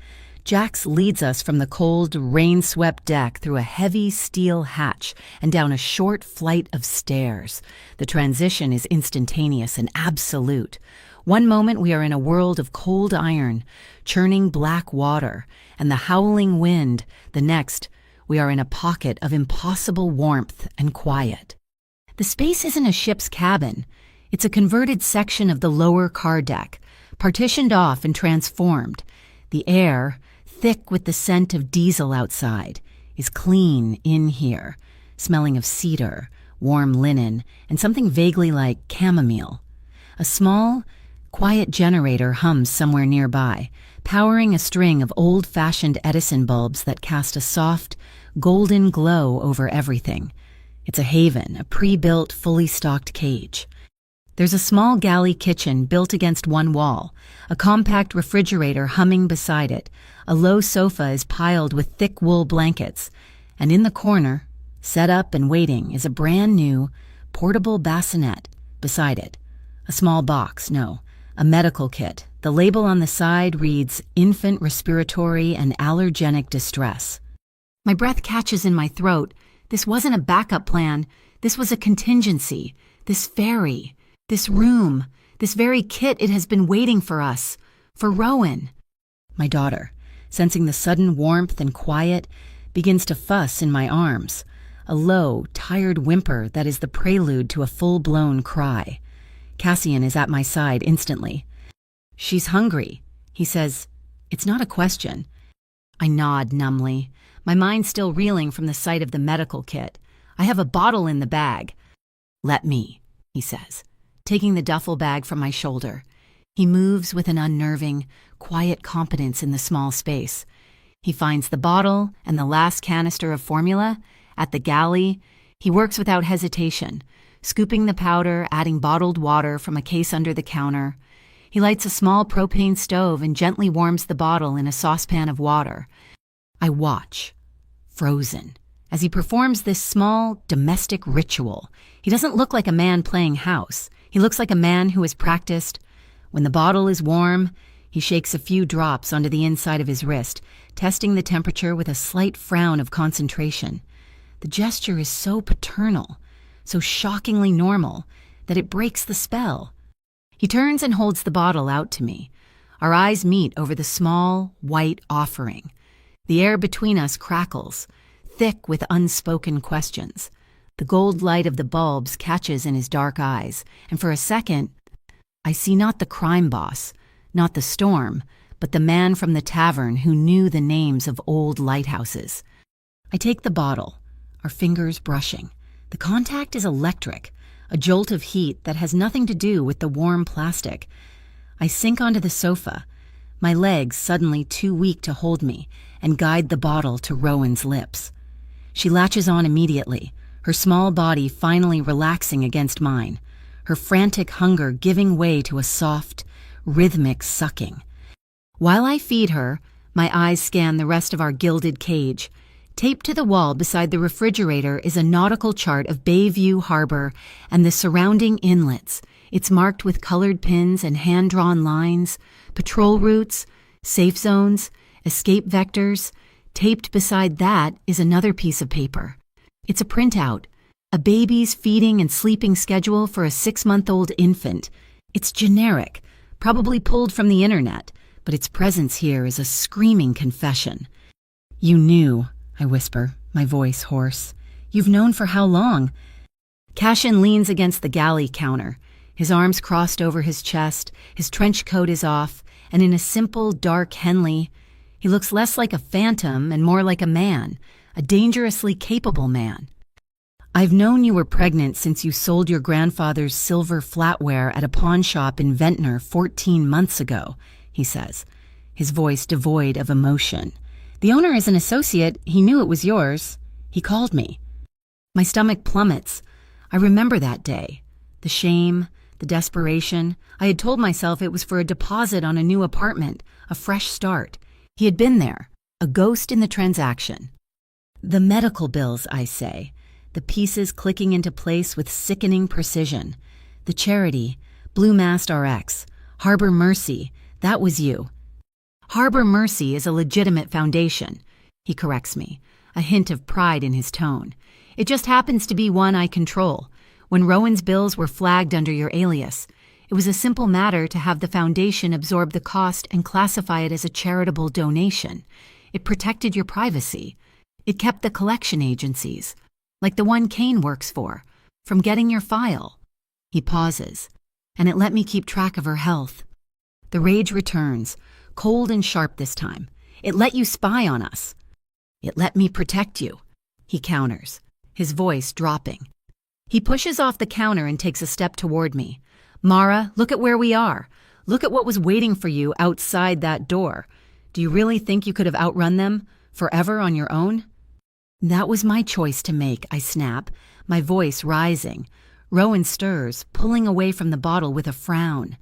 Jax leads us from the cold, rain-swept deck through a heavy steel hatch and down a short flight of stairs. The transition is instantaneous and absolute. One moment we are in a world of cold iron, churning black water, and the howling wind. The next, we are in a pocket of impossible warmth and quiet. The space isn't a ship's cabin. It's a converted section of the lower car deck, partitioned off and transformed. The air, thick with the scent of diesel outside, is clean in here, smelling of cedar, warm linen, and something vaguely like chamomile. A small, Quiet generator hums somewhere nearby, powering a string of old-fashioned Edison bulbs that cast a soft, golden glow over everything. It's a haven, a pre-built, fully stocked cage. There's a small galley kitchen built against one wall, a compact refrigerator humming beside it, a low sofa is piled with thick wool blankets, and in the corner, set up and waiting, is a brand-new, portable bassinet beside it. A small box, no, a medical kit. The label on the side reads, "Infant Respiratory and Allergenic Distress." My breath catches in my throat. This wasn't a backup plan. This was a contingency. This ferry. This room. This very kit, it has been waiting for us. For Rowan. My daughter, sensing the sudden warmth and quiet, begins to fuss in my arms. A low, tired whimper that is the prelude to a full-blown cry. Cassian is at my side instantly. "She's hungry," he says. It's not a question. I nod numbly, my mind still reeling from the sight of the medical kit. I have a bottle in the bag. "Let me," he says, taking the duffel bag from my shoulder. He moves with an unnerving, quiet competence in the small space. He finds the bottle and the last canister of formula. At the galley, he works without hesitation, scooping the powder, adding bottled water from a case under the counter. He lights a small propane stove and gently warms the bottle in a saucepan of water. I watch, frozen, as he performs this small, domestic ritual. He doesn't look like a man playing house. He looks like a man who has practiced. When the bottle is warm, he shakes a few drops onto the inside of his wrist, testing the temperature with a slight frown of concentration. The gesture is so paternal, so shockingly normal, that it breaks the spell. He turns and holds the bottle out to me. Our eyes meet over the small, white offering. The air between us crackles, thick with unspoken questions. The gold light of the bulbs catches in his dark eyes, and for a second, I see not the crime boss, not the storm, but the man from the tavern who knew the names of old lighthouses. I take the bottle, our fingers brushing. The contact is electric, a jolt of heat that has nothing to do with the warm plastic. I sink onto the sofa, my legs suddenly too weak to hold me, and guide the bottle to Rowan's lips. She latches on immediately, her small body finally relaxing against mine, her frantic hunger giving way to a soft, rhythmic sucking. While I feed her, my eyes scan the rest of our gilded cage. Taped to the wall beside the refrigerator is a nautical chart of Bayview Harbor and the surrounding inlets. It's marked with colored pins and hand-drawn lines, patrol routes, safe zones, escape vectors. Taped beside that is another piece of paper. It's a printout, a baby's feeding and sleeping schedule for a 6-month-old infant. It's generic, probably pulled from the internet, but its presence here is a screaming confession. "You knew," I whisper, my voice hoarse. "You've known for how long?" Cassian leans against the galley counter, his arms crossed over his chest, his trench coat is off, and in a simple, dark Henley, he looks less like a phantom and more like a man, a dangerously capable man. "I've known you were pregnant since you sold your grandfather's silver flatware at a pawn shop in Ventnor 14 months ago," he says, his voice devoid of emotion. "The owner is an associate. He knew it was yours. He called me." My stomach plummets. I remember that day. The shame, the desperation. I had told myself it was for a deposit on a new apartment, a fresh start. He had been there, a ghost in the transaction. "The medical bills," I say, the pieces clicking into place with sickening precision. "The charity, Blue Mast RX, Harbor Mercy, that was you." "Harbor Mercy is a legitimate foundation," he corrects me, a hint of pride in his tone. "It just happens to be one I control. When Rowan's bills were flagged under your alias, it was a simple matter to have the foundation absorb the cost and classify it as a charitable donation. It protected your privacy. It kept the collection agencies, like the one Kane works for, from getting your file." He pauses, "and it let me keep track of her health." The rage returns, cold and sharp this time. "It let you spy on us." "It let me protect you," he counters, his voice dropping. He pushes off the counter and takes a step toward me. "Mara, look at where we are. Look at what was waiting for you outside that door. Do you really think you could have outrun them forever on your own?" "That was my choice to make," I snap, my voice rising. Rowan stirs, pulling away from the bottle with a frown.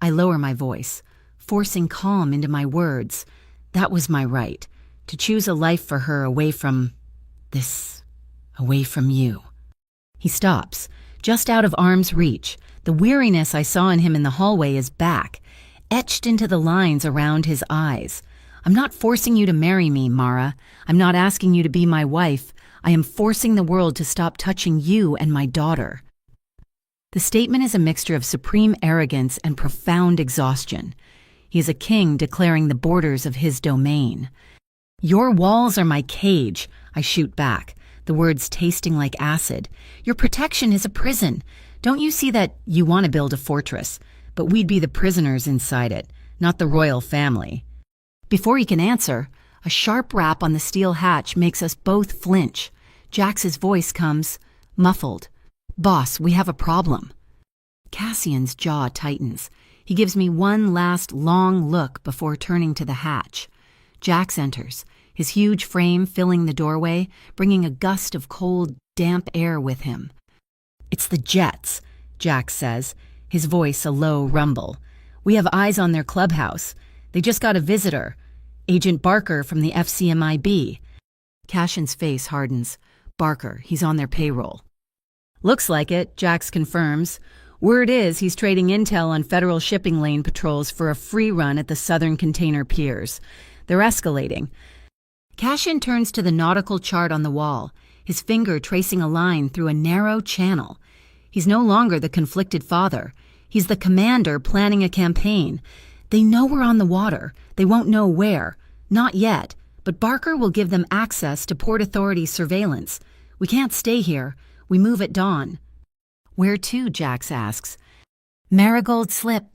I lower my voice, forcing calm into my words. That was my right, to choose a life for her away from you. He stops, just out of arm's reach. The weariness I saw in him in the hallway is back, etched into the lines around his eyes. "I'm not forcing you to marry me, Mara. I'm not asking you to be my wife. I am forcing the world to stop touching you and my daughter." The statement is a mixture of supreme arrogance and profound exhaustion. He is a king declaring the borders of his domain. "Your walls are my cage," I shoot back, the words tasting like acid. "Your protection is a prison. Don't you see that you want to build a fortress, but we'd be the prisoners inside it, not the royal family?" Before he can answer, a sharp rap on the steel hatch makes us both flinch. Jax's voice comes, muffled. "Boss, we have a problem." Cassian's jaw tightens. He gives me one last long look before turning to the hatch. Jax enters, his huge frame filling the doorway, bringing a gust of cold, damp air with him. "It's the Jets," Jax says, his voice a low rumble. "We have eyes on their clubhouse. They just got a visitor, Agent Barker from the FCMIB. Cassian's face hardens. "Barker, he's on their payroll." "Looks like it," Jax confirms. "Word is he's trading intel on federal shipping lane patrols for a free run at the southern container piers. They're escalating." Cassian turns to the nautical chart on the wall, his finger tracing a line through a narrow channel. He's no longer the conflicted father. He's the commander planning a campaign. They know we're on the water. They won't know where. Not yet. But Barker will give them access to Port Authority surveillance. We can't stay here. We move at dawn. "Where to?" Jax asks. "Marigold Slip,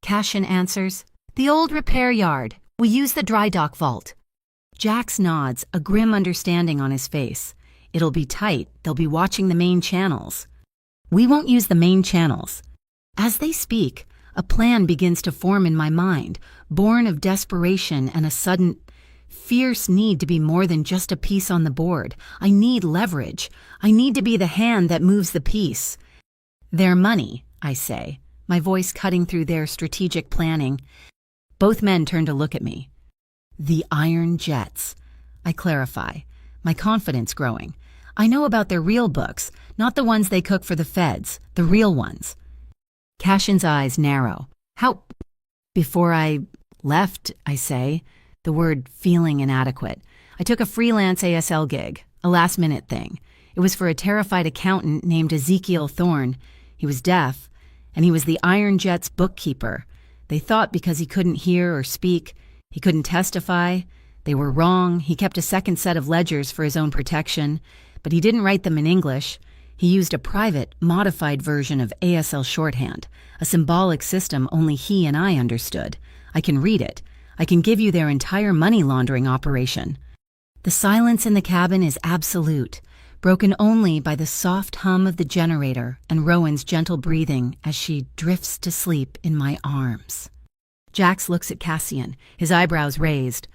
Cassian answers. "The old repair yard. We use the dry dock vault." Jax nods, a grim understanding on his face. "It'll be tight. They'll be watching the main channels." "We won't use the main channels." As they speak, a plan begins to form in my mind, born of desperation and a sudden, fierce need to be more than just a piece on the board. I need leverage. I need to be the hand that moves the piece. "Their money," I say, my voice cutting through their strategic planning. Both men turn to look at me. "The Iron Jets," I clarify, my confidence growing. "I know about their real books, not the ones they cook for the feds, the real ones." Cassian's eyes narrow. "How—" "Before I left," I say, the word feeling inadequate, "I took a freelance ASL gig, a last-minute thing. It was for a terrified accountant named Ezekiel Thorne. He was deaf, and he was the Iron Jet's bookkeeper. They thought because he couldn't hear or speak, he couldn't testify. They were wrong. He kept a second set of ledgers for his own protection, but he didn't write them in English. He used a private, modified version of ASL shorthand, a symbolic system only he and I understood. I can read it. I can give you their entire money laundering operation." The silence in the cabin is absolute, broken only by the soft hum of the generator and Rowan's gentle breathing as she drifts to sleep in my arms. Jax looks at Cassian, his eyebrows raised.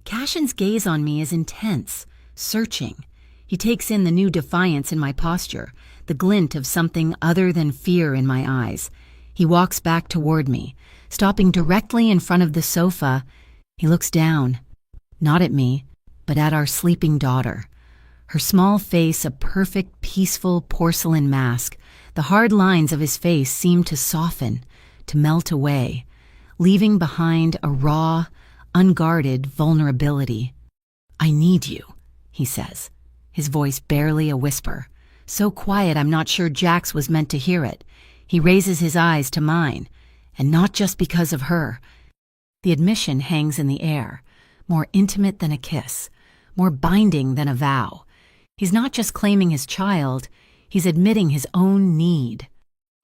Cassian's gaze on me is intense, searching. He takes in the new defiance in my posture, the glint of something other than fear in my eyes. He walks back toward me, stopping directly in front of the sofa. He looks down, not at me, but at our sleeping daughter. Her small face a perfect, peaceful porcelain mask. The hard lines of his face seem to soften, to melt away, leaving behind a raw, unguarded vulnerability. "I need you," he says, his voice barely a whisper, so quiet I'm not sure Jax was meant to hear it. He raises his eyes to mine, and not just because of her. The admission hangs in the air, more intimate than a kiss, more binding than a vow. He's not just claiming his child, he's admitting his own need.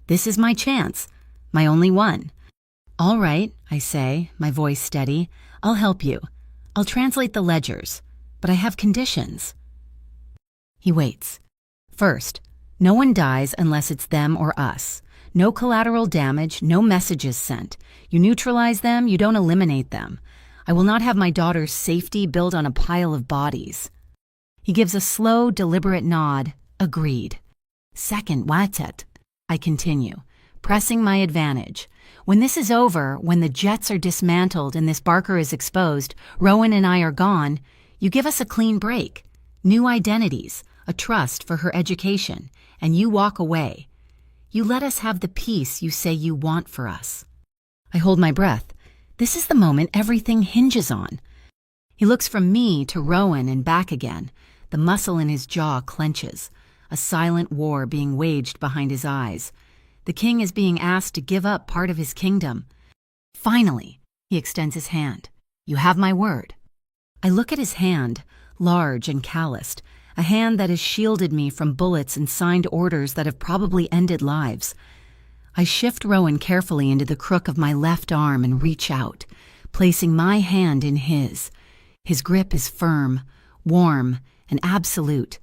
This is my chance, my only one. "All right," I say, my voice steady. "I'll help you. I'll translate the ledgers, but I have conditions." He waits. "First, no one dies unless it's them or us. No collateral damage, no messages sent. You neutralize them, you don't eliminate them. I will not have my daughter's safety built on a pile of bodies." He gives a slow, deliberate nod. Agreed. "Second, Watet," I continue, pressing my advantage. "When this is over, when the jets are dismantled and this Barker is exposed, Rowan and I are gone, you give us a clean break. New identities, a trust for her education, and you walk away. You let us have the peace you say you want for us." I hold my breath. This is the moment everything hinges on. He looks from me to Rowan and back again. The muscle in his jaw clenches, a silent war being waged behind his eyes. The king is being asked to give up part of his kingdom. Finally, he extends his hand. "You have my word." I look at his hand, large and calloused, a hand that has shielded me from bullets and signed orders that have probably ended lives. I shift Rowan carefully into the crook of my left arm and reach out, placing my hand in his. His grip is firm, warm, and absolute.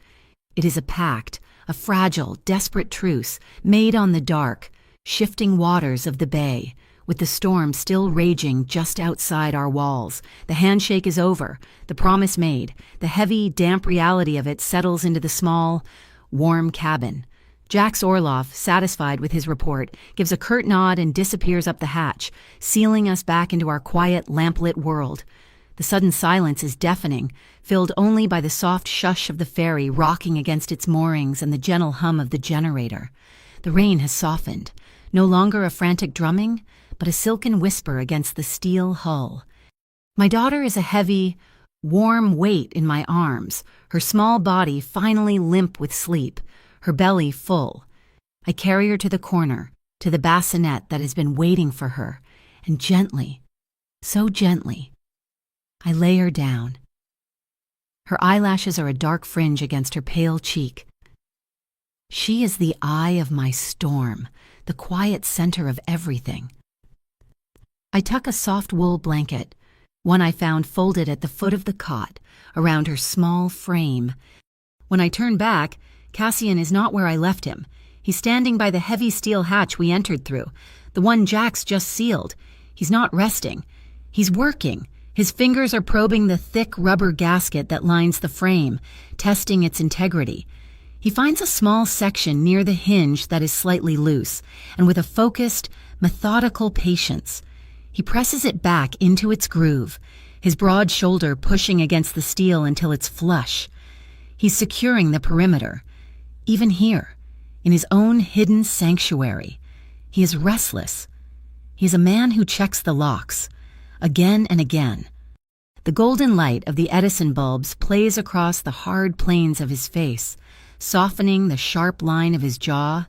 It is a pact, a fragile, desperate truce, made on the dark, shifting waters of the bay, with the storm still raging just outside our walls. The handshake is over, the promise made. The heavy, damp reality of it settles into the small, warm cabin. Jax Orloff, satisfied with his report, gives a curt nod and disappears up the hatch, sealing us back into our quiet, lamplit world. The sudden silence is deafening, filled only by the soft shush of the ferry rocking against its moorings and the gentle hum of the generator. The rain has softened, no longer a frantic drumming, but a silken whisper against the steel hull. My daughter is a heavy, warm weight in my arms, her small body finally limp with sleep, her belly full. I carry her to the corner, to the bassinet that has been waiting for her, and gently, so gently, I lay her down. Her eyelashes are a dark fringe against her pale cheek. She is the eye of my storm, the quiet center of everything. I tuck a soft wool blanket, one I found folded at the foot of the cot, around her small frame. When I turn back, Cassian is not where I left him. He's standing by the heavy steel hatch we entered through, the one Jax just sealed. He's not resting. He's working. His fingers are probing the thick rubber gasket that lines the frame, testing its integrity. He finds a small section near the hinge that is slightly loose, and with a focused, methodical patience, he presses it back into its groove, his broad shoulder pushing against the steel until it's flush. He's securing the perimeter. Even here, in his own hidden sanctuary, he is restless. He is a man who checks the locks, again and again. The golden light of the Edison bulbs plays across the hard planes of his face, softening the sharp line of his jaw.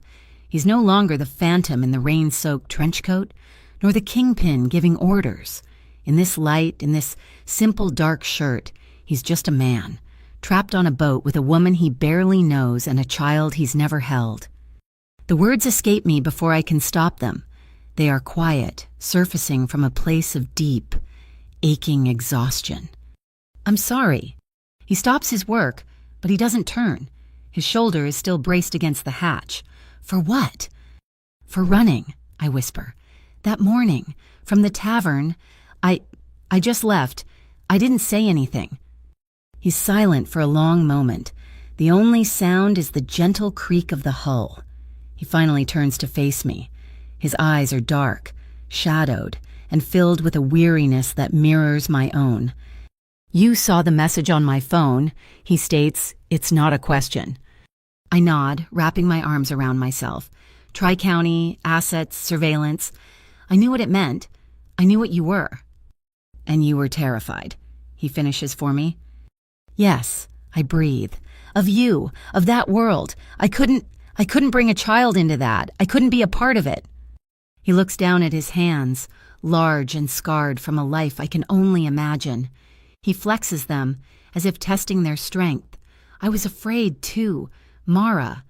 He's no longer the phantom in the rain-soaked trench coat, nor the kingpin giving orders. In this light, in this simple dark shirt, he's just a man, trapped on a boat with a woman he barely knows and a child he's never held. The words escape me before I can stop them. They are quiet, surfacing from a place of deep, aching exhaustion. "I'm sorry." He stops his work, but he doesn't turn. His shoulder is still braced against the hatch. "For what?" "For running," I whisper. "That morning, from the tavern, I just left. I didn't say anything." He's silent for a long moment. The only sound is the gentle creak of the hull. He finally turns to face me. His eyes are dark, shadowed, and filled with a weariness that mirrors my own. "You saw the message on my phone," he states. "It's not a question." I nod, wrapping my arms around myself. Tri-county, assets, surveillance. I knew what it meant. I knew what you were. "And you were terrified," he finishes for me. "Yes," I breathe. "Of you, of that world. I couldn't bring a child into that. I couldn't be a part of it." He looks down at his hands, large and scarred from a life I can only imagine. He flexes them, as if testing their strength. I was afraid, too. Mara.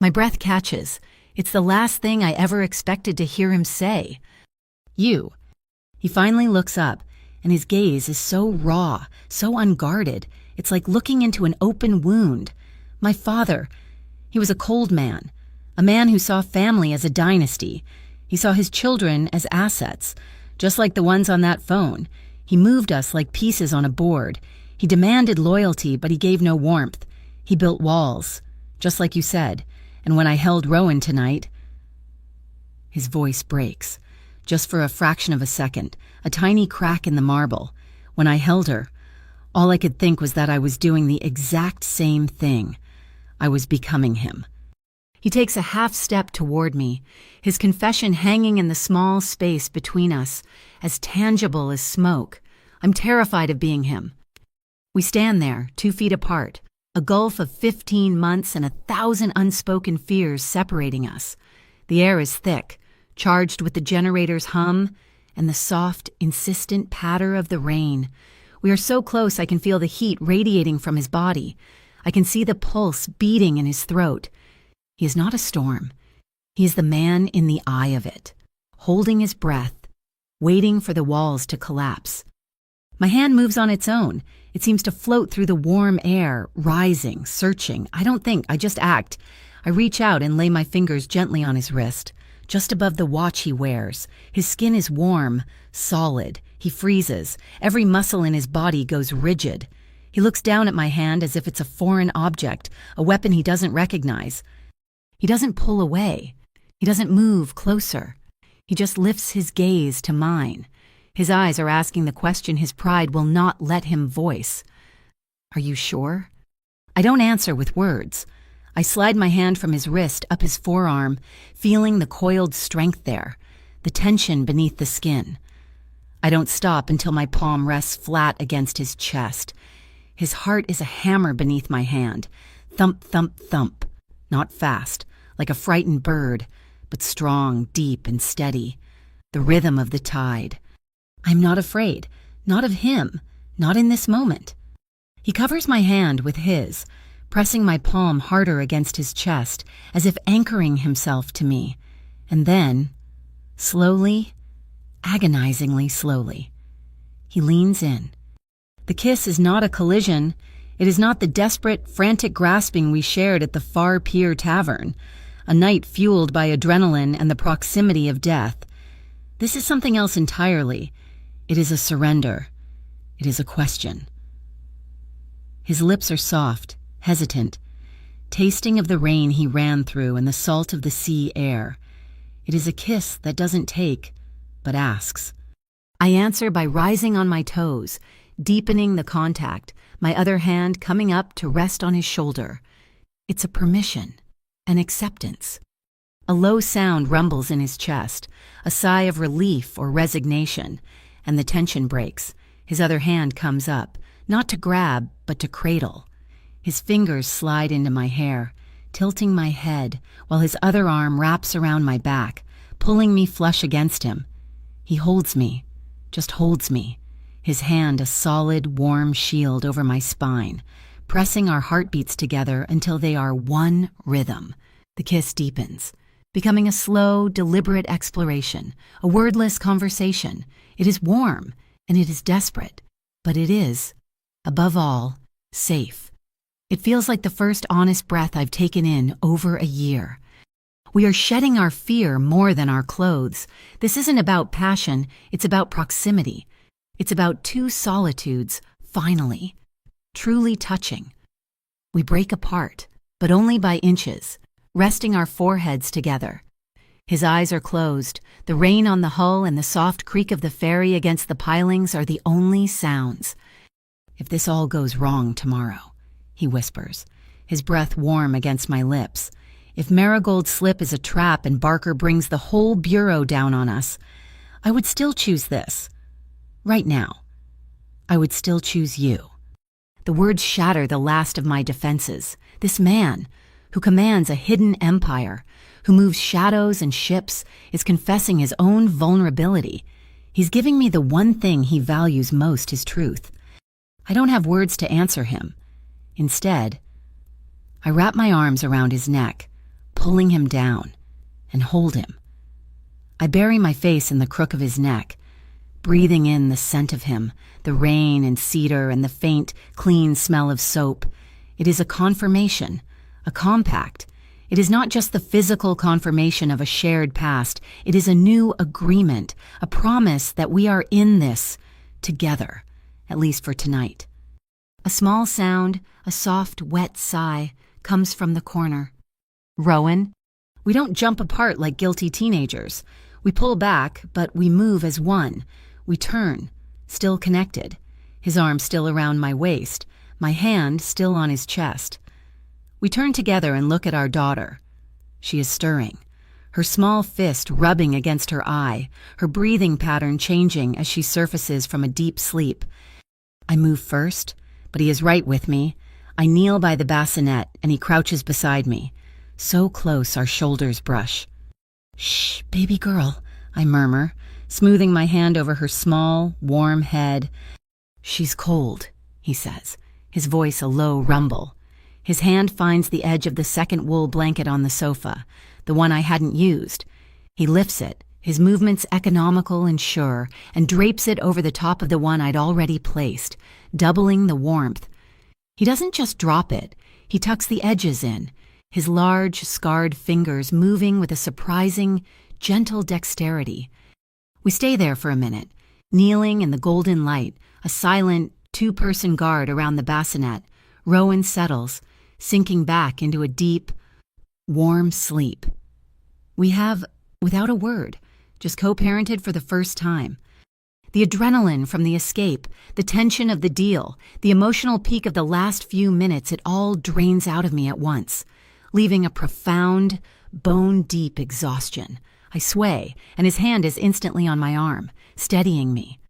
My breath catches. It's the last thing I ever expected to hear him say. "You." He finally looks up, and his gaze is so raw, so unguarded. It's like looking into an open wound. My father, he was a cold man, A man who saw family as a dynasty. He saw his children as assets, just like the ones on that phone. He moved us like pieces on a board. He demanded loyalty, but he gave no warmth. He built walls, just like you said. And when I held Rowan tonight, his voice breaks, just for a fraction of a second, a tiny crack in the marble. When I held her, all I could think was that I was doing the exact same thing. I was becoming him. He takes a half step toward me, his confession hanging in the small space between us, as tangible as smoke. I'm terrified of being him. We stand there, 2 feet apart, a gulf of 15 months and 1,000 unspoken fears separating us. The air is thick, charged with the generator's hum and the soft, insistent patter of the rain. We are so close I can feel the heat radiating from his body. I can see the pulse beating in his throat. He is not a storm. He is the man in the eye of it, holding his breath, waiting for the walls to collapse. My hand moves on its own. It seems to float through the warm air, rising, searching. I don't think, I just act. I reach out and lay my fingers gently on his wrist, just above the watch he wears. His skin is warm, solid. He freezes. Every muscle in his body goes rigid. He looks down at my hand as if it's a foreign object, a weapon he doesn't recognize. He doesn't pull away. He doesn't move closer. He just lifts his gaze to mine. His eyes are asking the question his pride will not let him voice. Are you sure? I don't answer with words. I slide my hand from his wrist up his forearm, feeling the coiled strength there, the tension beneath the skin. I don't stop until my palm rests flat against his chest. His heart is a hammer beneath my hand. Thump, thump, thump. Not fast, like a frightened bird, but strong, deep, and steady. The rhythm of the tide. I'm not afraid. Not of him. Not in this moment. He covers my hand with his, pressing my palm harder against his chest, as if anchoring himself to me. And then, slowly, agonizingly slowly, he leans in. The kiss is not a collision. It is not the desperate, frantic grasping we shared at the Far Pier Tavern, a night fueled by adrenaline and the proximity of death. This is something else entirely. It is a surrender. It is a question. His lips are soft, hesitant, tasting of the rain he ran through and the salt of the sea air. It is a kiss that doesn't take, but asks. I answer by rising on my toes, deepening the contact, my other hand coming up to rest on his shoulder. It's a permission, an acceptance. A low sound rumbles in his chest, a sigh of relief or resignation, and the tension breaks. His other hand comes up, not to grab, but to cradle. His fingers slide into my hair, tilting my head, while his other arm wraps around my back, pulling me flush against him. He holds me, just holds me, his hand a solid, warm shield over my spine, pressing our heartbeats together until they are one rhythm. The kiss deepens, becoming a slow, deliberate exploration, a wordless conversation. It is warm, and it is desperate, but it is, above all, safe. It feels like the first honest breath I've taken in over a year. We are shedding our fear more than our clothes. This isn't about passion, it's about proximity. It's about two solitudes, finally, truly touching. We break apart, but only by inches, resting our foreheads together. His eyes are closed. The rain on the hull and the soft creak of the ferry against the pilings are the only sounds. If this all goes wrong tomorrow, he whispers, his breath warm against my lips. If Marigold Slip is a trap and Barker brings the whole bureau down on us, I would still choose this. Right now, I would still choose you. The words shatter the last of my defenses. This man, who commands a hidden empire, who moves shadows and ships, is confessing his own vulnerability. He's giving me the one thing he values most, his truth. I don't have words to answer him. Instead, I wrap my arms around his neck, pulling him down, and hold him. I bury my face in the crook of his neck, breathing in the scent of him, the rain and cedar and the faint, clean smell of soap. It is a confirmation, a compact. It is not just the physical confirmation of a shared past, it is a new agreement, a promise that we are in this together, at least for tonight. A small sound, a soft, wet sigh, comes from the corner. Rowan? We don't jump apart like guilty teenagers. We pull back, but we move as one. We turn, still connected. His arm still around my waist, my hand still on his chest. We turn together and look at our daughter. She is stirring, her small fist rubbing against her eye, her breathing pattern changing as she surfaces from a deep sleep. I move first, but he is right with me. I kneel by the bassinet and he crouches beside me. So close our shoulders brush. "Shh, baby girl," I murmur, smoothing my hand over her small, warm head. "She's cold," he says, his voice a low rumble. His hand finds the edge of the second wool blanket on the sofa, the one I hadn't used. He lifts it, his movements economical and sure, and drapes it over the top of the one I'd already placed, doubling the warmth. He doesn't just drop it, he tucks the edges in, his large, scarred fingers moving with a surprising, gentle dexterity. We stay there for a minute, kneeling in the golden light, a silent, two-person guard around the bassinet. Rowan settles, sinking back into a deep, warm sleep. We have, without a word, just co-parented for the first time. The adrenaline from the escape, the tension of the deal, the emotional peak of the last few minutes, it all drains out of me at once, leaving a profound, bone-deep exhaustion. I sway, and his hand is instantly on my arm, steadying me.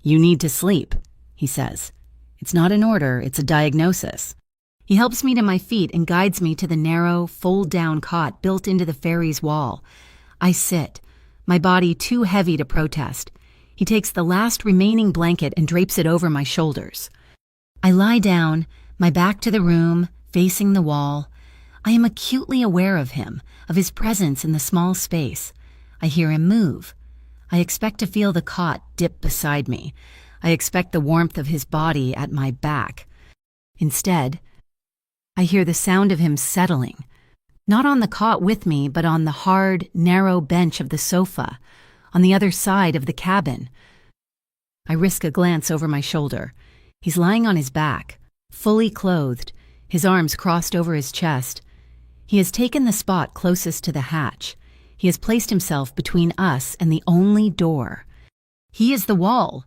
"You need to sleep," he says. It's not an order, it's a diagnosis. He helps me to my feet and guides me to the narrow, fold-down cot built into the ferry's wall. I sit, my body too heavy to protest. He takes the last remaining blanket and drapes it over my shoulders. I lie down, my back to the room, facing the wall. I am acutely aware of him, of his presence in the small space. I hear him move. I expect to feel the cot dip beside me. I expect the warmth of his body at my back. Instead, I hear the sound of him settling, not on the cot with me, but on the hard, narrow bench of the sofa, on the other side of the cabin. I risk a glance over my shoulder. He's lying on his back, fully clothed, his arms crossed over his chest. He has taken the spot closest to the hatch. He has placed himself between us and the only door. He is the wall.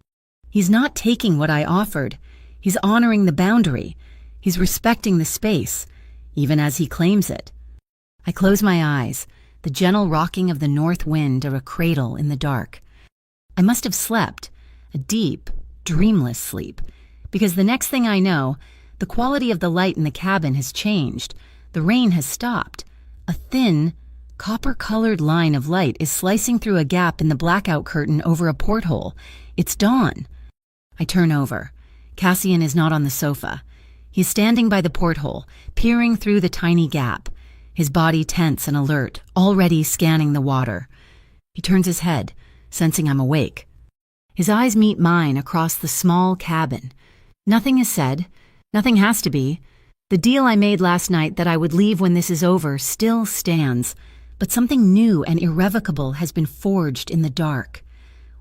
He's not taking what I offered. He's honoring the boundary. He's respecting the space, even as he claims it. I close my eyes, the gentle rocking of the north wind or a cradle in the dark. I must have slept, a deep, dreamless sleep, because the next thing I know, the quality of the light in the cabin has changed. The rain has stopped. A thin, copper-colored line of light is slicing through a gap in the blackout curtain over a porthole. It's dawn. I turn over. Cassian is not on the sofa. He's standing by the porthole, peering through the tiny gap, his body tense and alert, already scanning the water. He turns his head, sensing I'm awake. His eyes meet mine across the small cabin. Nothing is said. Nothing has to be. The deal I made last night that I would leave when this is over still stands, but something new and irrevocable has been forged in the dark.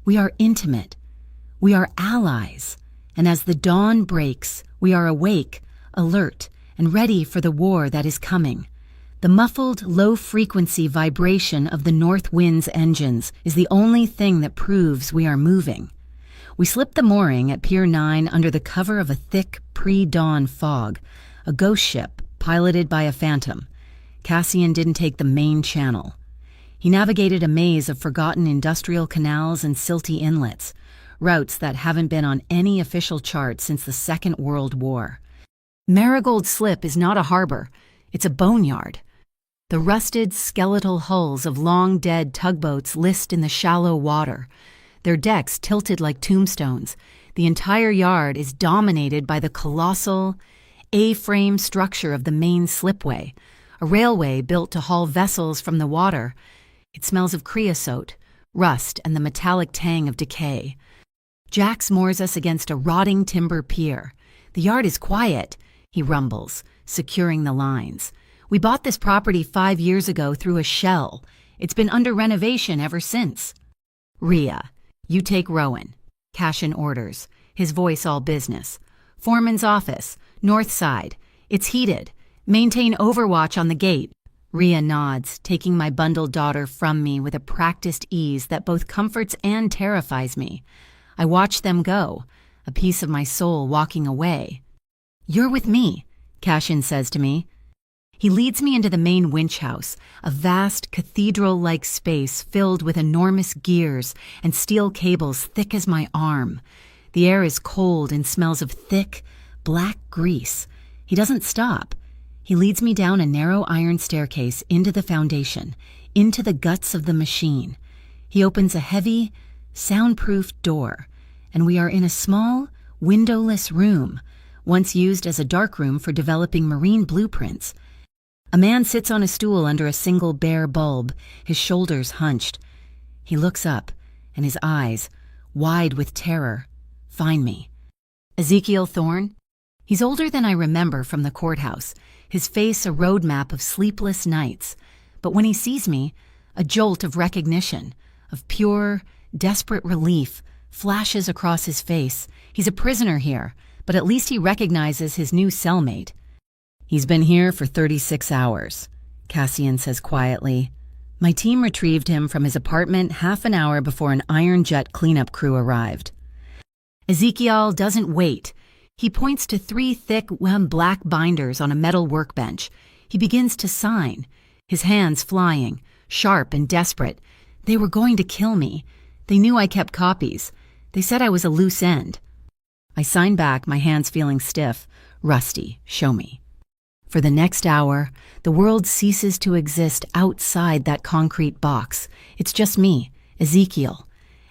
We are intimate. We are allies. And as the dawn breaks, we are awake, alert, and ready for the war that is coming. The muffled, low-frequency vibration of the north wind's engines is the only thing that proves we are moving. We slip the mooring at Pier 9 under the cover of a thick, pre-dawn fog, a ghost ship piloted by a phantom. Cassian didn't take the main channel. He navigated a maze of forgotten industrial canals and silty inlets, routes that haven't been on any official chart since the Second World War. Marigold Slip is not a harbor, it's a boneyard. The rusted, skeletal hulls of long-dead tugboats list in the shallow water, their decks tilted like tombstones. The entire yard is dominated by the colossal, A-frame structure of the main slipway, a railway built to haul vessels from the water. It smells of creosote, rust, and the metallic tang of decay. Jax moors us against a rotting timber pier. "The yard is quiet," he rumbles, securing the lines. We bought this property 5 years ago through a shell. It's been under renovation ever since. Rhea, you take Rowan. Cash-in orders. His voice all business. Foreman's office. North side. It's heated. Maintain overwatch on the gate. Rhea nods, taking my bundled daughter from me with a practiced ease that both comforts and terrifies me. I watch them go, a piece of my soul walking away. You're with me, Cash-in says to me. He leads me into the main winch house, a vast cathedral-like space filled with enormous gears and steel cables thick as my arm. The air is cold and smells of thick, black grease. He doesn't stop. He leads me down a narrow iron staircase into the foundation, into the guts of the machine. He opens a heavy, soundproof door, and we are in a small, windowless room, once used as a darkroom for developing marine blueprints. A man sits on a stool under a single bare bulb, his shoulders hunched. He looks up, and his eyes, wide with terror, find me. Ezekiel Thorne? He's older than I remember from the courthouse, his face a roadmap of sleepless nights. But when he sees me, a jolt of recognition, of pure, desperate relief, flashes across his face. He's a prisoner here, but at least he recognizes his new cellmate. He's been here for 36 hours, Cassian says quietly. My team retrieved him from his apartment half an hour before an Iron Jet cleanup crew arrived. Ezekiel doesn't wait. He points to 3 thick, black binders on a metal workbench. He begins to sign, his hands flying, sharp and desperate. They were going to kill me. They knew I kept copies. They said I was a loose end. I sign back, my hands feeling stiff. Rusty, show me. For the next hour, the world ceases to exist outside that concrete box. It's just me, Ezekiel,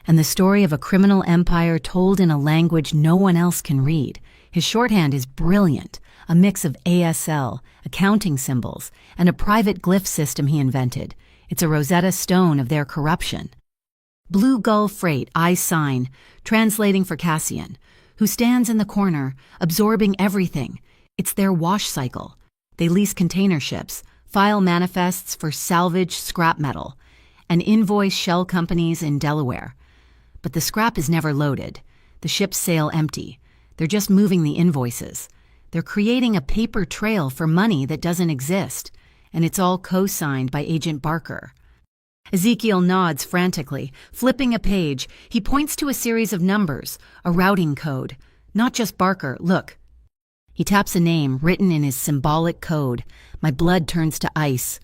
and the story of a criminal empire told in a language no one else can read. His shorthand is brilliant, a mix of ASL, accounting symbols, and a private glyph system he invented. It's a Rosetta Stone of their corruption. Blue Gull Freight, I sign, translating for Cassian, who stands in the corner, absorbing everything. It's their wash cycle. They lease container ships, file manifests for salvage scrap metal, and invoice shell companies in Delaware. But the scrap is never loaded. The ships sail empty. They're just moving the invoices. They're creating a paper trail for money that doesn't exist, and it's all co-signed by Agent Barker. Ezekiel nods frantically, flipping a page. He points to a series of numbers, a routing code. Not just Barker, look. He taps a name written in his symbolic code. My blood turns to ice.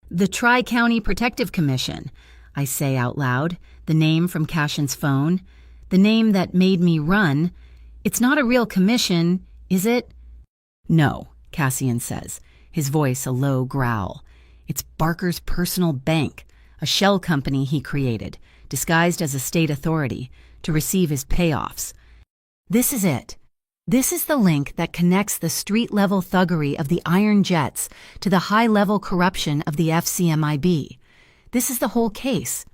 The Tri-County Protective Commission, I say out loud, the name from Cassian's phone. The name that made me run. It's not a real commission, is it? No, Cassian says, his voice a low growl. It's Barker's personal bank, a shell company he created, disguised as a state authority, to receive his payoffs. This is it. This is the link that connects the street-level thuggery of the Iron Jets to the high-level corruption of the FCMIB. This is the whole case.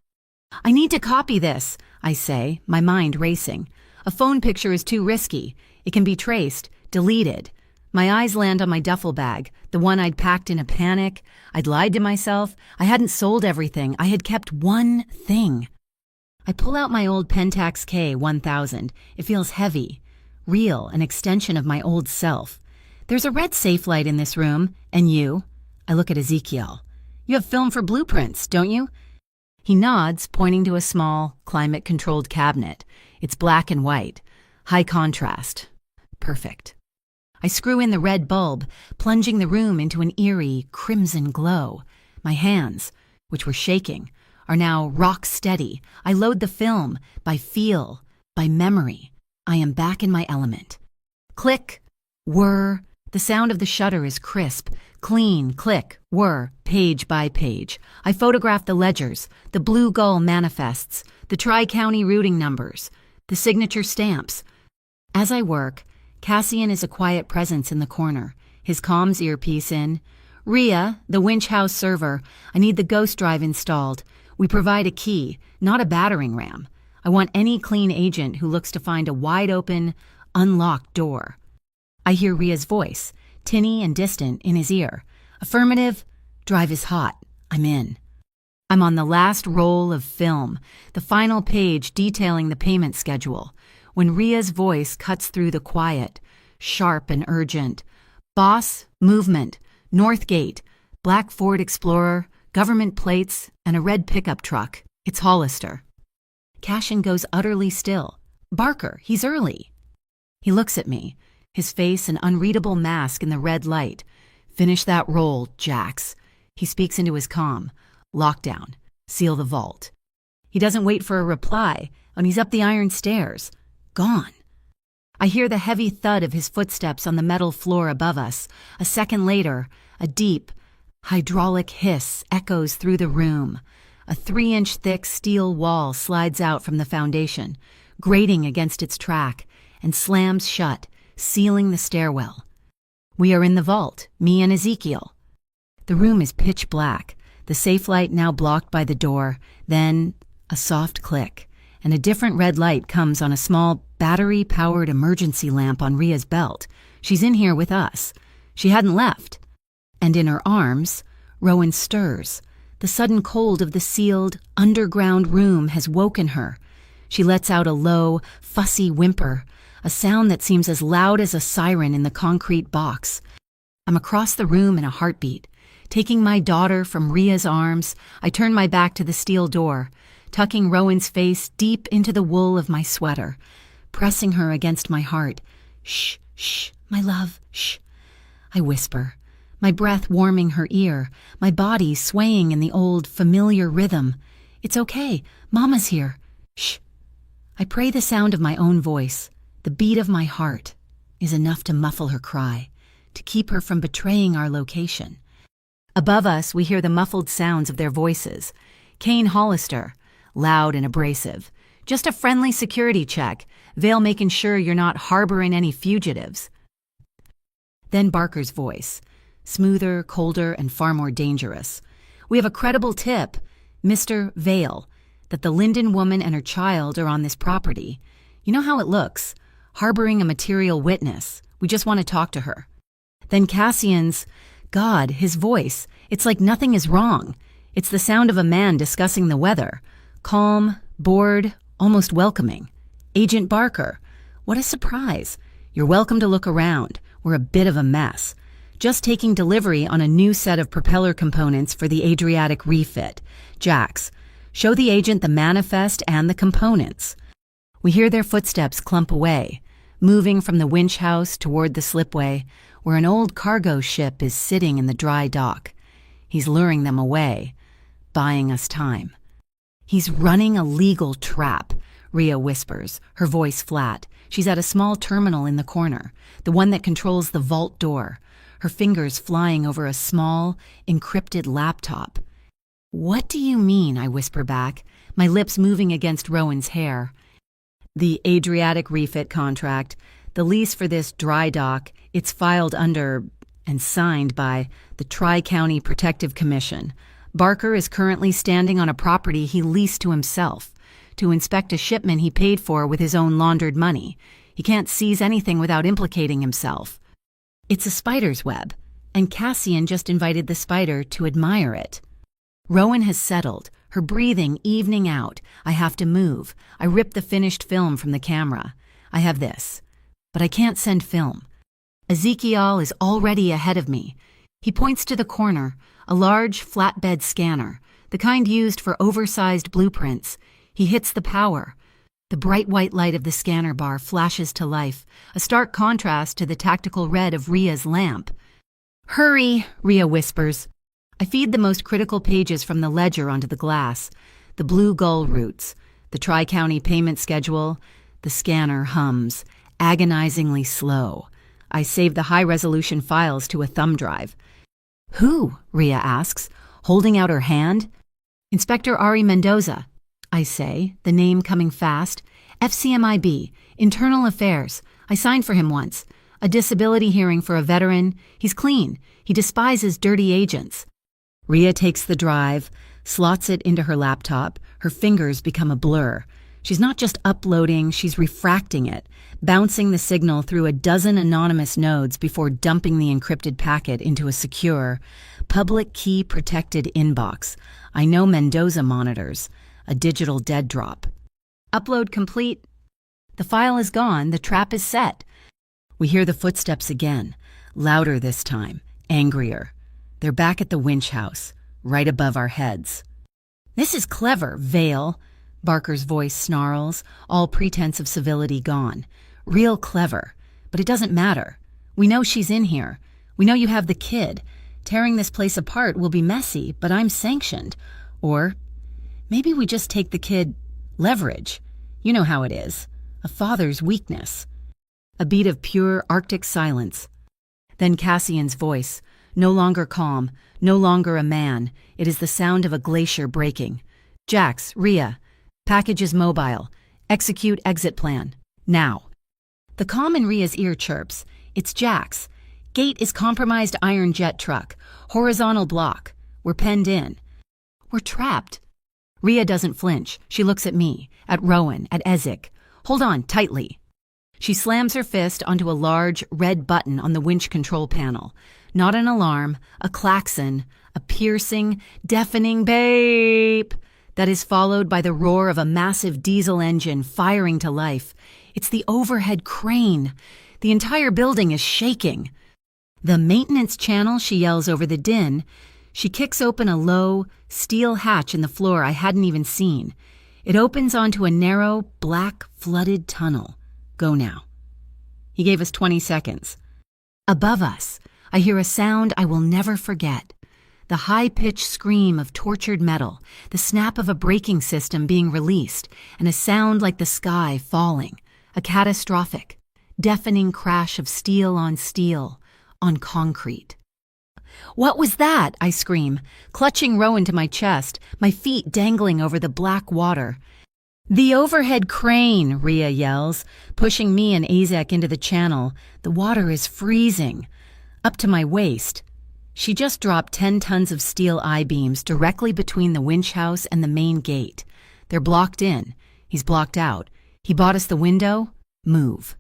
I need to copy this, I say, my mind racing. A phone picture is too risky. It can be traced, deleted. My eyes land on my duffel bag, the one I'd packed in a panic. I'd lied to myself. I hadn't sold everything. I had kept one thing. I pull out my old Pentax K1000. It feels heavy, real, an extension of my old self. There's a red safe light in this room, and you. I look at Ezekiel. You have film for blueprints, don't you? He nods, pointing to a small, climate-controlled cabinet. It's black and white, high contrast. Perfect. I screw in the red bulb, plunging the room into an eerie, crimson glow. My hands, which were shaking, are now rock steady. I load the film, by feel, by memory. I am back in my element. Click, whir. The sound of the shutter is crisp, clean, click, whir, page by page. I photograph the ledgers, the Blue Gull manifests, the Tri-County routing numbers, the signature stamps. As I work, Cassian is a quiet presence in the corner, his comms earpiece in. Rhea, the winch house server, I need the ghost drive installed. We provide a key, not a battering ram. I want any clean agent who looks to find a wide-open, unlocked door. I hear Rhea's voice, tinny and distant, in his ear. Affirmative. Drive is hot. I'm in. I'm on the last roll of film, the final page detailing the payment schedule, when Ria's voice cuts through the quiet, sharp and urgent. Boss, movement, North Gate, black Ford Explorer, government plates, and a red pickup truck. It's Hollister. Cashin goes utterly still. Barker, he's early. He looks at me, his face an unreadable mask in the red light. Finish that roll, Jax. He speaks into his comm. Lockdown. Seal the vault. He doesn't wait for a reply, and he's up the iron stairs. Gone. I hear the heavy thud of his footsteps on the metal floor above us. A second later, a deep, hydraulic hiss echoes through the room. A 3-inch thick steel wall slides out from the foundation, grating against its track, and slams shut, sealing the stairwell. We are in the vault, me and Ezekiel. The room is pitch black, the safe light now blocked by the door, then a soft click, and a different red light comes on a small battery-powered emergency lamp on Ria's belt. She's in here with us. She hadn't left. And in her arms, Rowan stirs. The sudden cold of the sealed, underground room has woken her. She lets out a low, fussy whimper, a sound that seems as loud as a siren in the concrete box. I'm across the room in a heartbeat. Taking my daughter from Ria's arms, I turn my back to the steel door, tucking Rowan's face deep into the wool of my sweater, pressing her against my heart. Shh, shh, my love, shh. I whisper, my breath warming her ear, my body swaying in the old, familiar rhythm. It's okay, Mama's here. Shh. I pray the sound of my own voice, the beat of my heart, is enough to muffle her cry, to keep her from betraying our location. Above us, we hear the muffled sounds of their voices. Kane Hollister, loud and abrasive. Just a friendly security check, Vale making sure you're not harboring any fugitives. Then Barker's voice, smoother, colder, and far more dangerous. We have a credible tip, Mr. Vale, that the Linden woman and her child are on this property. You know how it looks, harboring a material witness. We just want to talk to her. Then Cassian's, God, his voice, it's like nothing is wrong. It's the sound of a man discussing the weather. Calm, bored, almost welcoming. Agent Barker, what a surprise. You're welcome to look around. We're a bit of a mess. Just taking delivery on a new set of propeller components for the Adriatic refit. Jax, show the agent the manifest and the components. We hear their footsteps clump away, moving from the winch house toward the slipway, where an old cargo ship is sitting in the dry dock. He's luring them away, buying us time. He's running a legal trap, Ria whispers, her voice flat. She's at a small terminal in the corner, the one that controls the vault door, her fingers flying over a small, encrypted laptop. What do you mean? I whisper back, my lips moving against Rowan's hair. The Adriatic refit contract, the lease for this dry dock, it's filed under and signed by the Tri-County Protective Commission. Barker is currently standing on a property he leased to himself to inspect a shipment he paid for with his own laundered money. He can't seize anything without implicating himself. It's a spider's web, and Cassian just invited the spider to admire it. Rowan has settled, her breathing evening out. I have to move. I rip the finished film from the camera. I have this, but I can't send film. Ezekiel is already ahead of me. He points to the corner, a large flatbed scanner, the kind used for oversized blueprints. He hits the power. The bright white light of the scanner bar flashes to life, a stark contrast to the tactical red of Ria's lamp. Hurry, Ria whispers. I feed the most critical pages from the ledger onto the glass. The blue gull routes, the Tri-County payment schedule. The scanner hums, agonizingly slow. I save the high-resolution files to a thumb drive. Who? Ria asks, holding out her hand. Inspector Ari Mendoza, I say, the name coming fast. FCMIB, Internal Affairs. I signed for him once. A disability hearing for a veteran. He's clean. He despises dirty agents. Ria takes the drive, slots it into her laptop. Her fingers become a blur. She's not just uploading, she's refracting it, bouncing the signal through a dozen anonymous nodes before dumping the encrypted packet into a secure, public key-protected inbox. I know Mendoza monitors. A digital dead drop. Upload complete. The file is gone. The trap is set. We hear the footsteps again, louder this time, angrier. They're back at the winch house, right above our heads. "This is clever, Vale," Barker's voice snarls, all pretense of civility gone. "Real clever. But it doesn't matter. We know she's in here. We know you have the kid. Tearing this place apart will be messy, but I'm sanctioned. Or maybe we just take the kid. Leverage. You know how it is. A father's weakness." A beat of pure Arctic silence. Then Cassian's voice, no longer calm, no longer a man. It is the sound of a glacier breaking. "Jax, Rhea. Package is mobile. Execute exit plan. Now." The calm in Rhea's ear chirps. "It's Jax. Gate is compromised iron jet truck. Horizontal block. We're penned in. We're trapped." Rhea doesn't flinch. She looks at me, at Rowan, at Ezek. "Hold on, tightly." She slams her fist onto a large, red button on the winch control panel. Not an alarm, a klaxon, a piercing, deafening beep that is followed by the roar of a massive diesel engine firing to life. It's the overhead crane. The entire building is shaking. "The maintenance channel," she yells over the din. She kicks open a low, steel hatch in the floor I hadn't even seen. It opens onto a narrow, black, flooded tunnel. "Go now." He gave us 20 seconds. Above us, I hear a sound I will never forget. The high-pitched scream of tortured metal, the snap of a braking system being released, and a sound like the sky falling. A catastrophic, deafening crash of steel on concrete. "What was that?" I scream, clutching Rowan to my chest, my feet dangling over the black water. "The overhead crane," Rhea yells, pushing me and Azek into the channel. The water is freezing, up to my waist. She just dropped 10 tons of steel I-beams directly between the winch house and the main gate. They're blocked in. He's blocked out. He bought us the window. Move.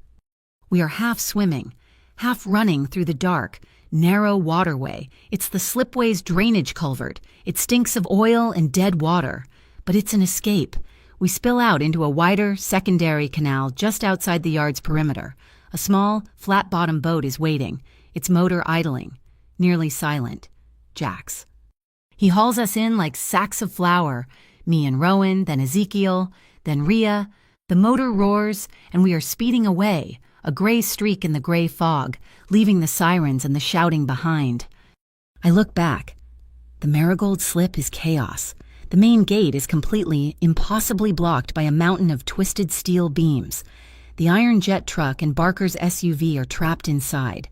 We are half swimming, half running through the dark, narrow waterway. It's the slipway's drainage culvert. It stinks of oil and dead water. But it's an escape. We spill out into a wider, secondary canal just outside the yard's perimeter. A small, flat-bottom boat is waiting, its motor idling, nearly silent. Jax. He hauls us in like sacks of flour, me and Rowan, then Ezekiel, then Rhea. The motor roars, and we are speeding away, a gray streak in the gray fog, leaving the sirens and the shouting behind. I look back. The Marigold slip is chaos. The main gate is completely, impossibly blocked by a mountain of twisted steel beams. The iron jet truck and Barker's SUV are trapped inside.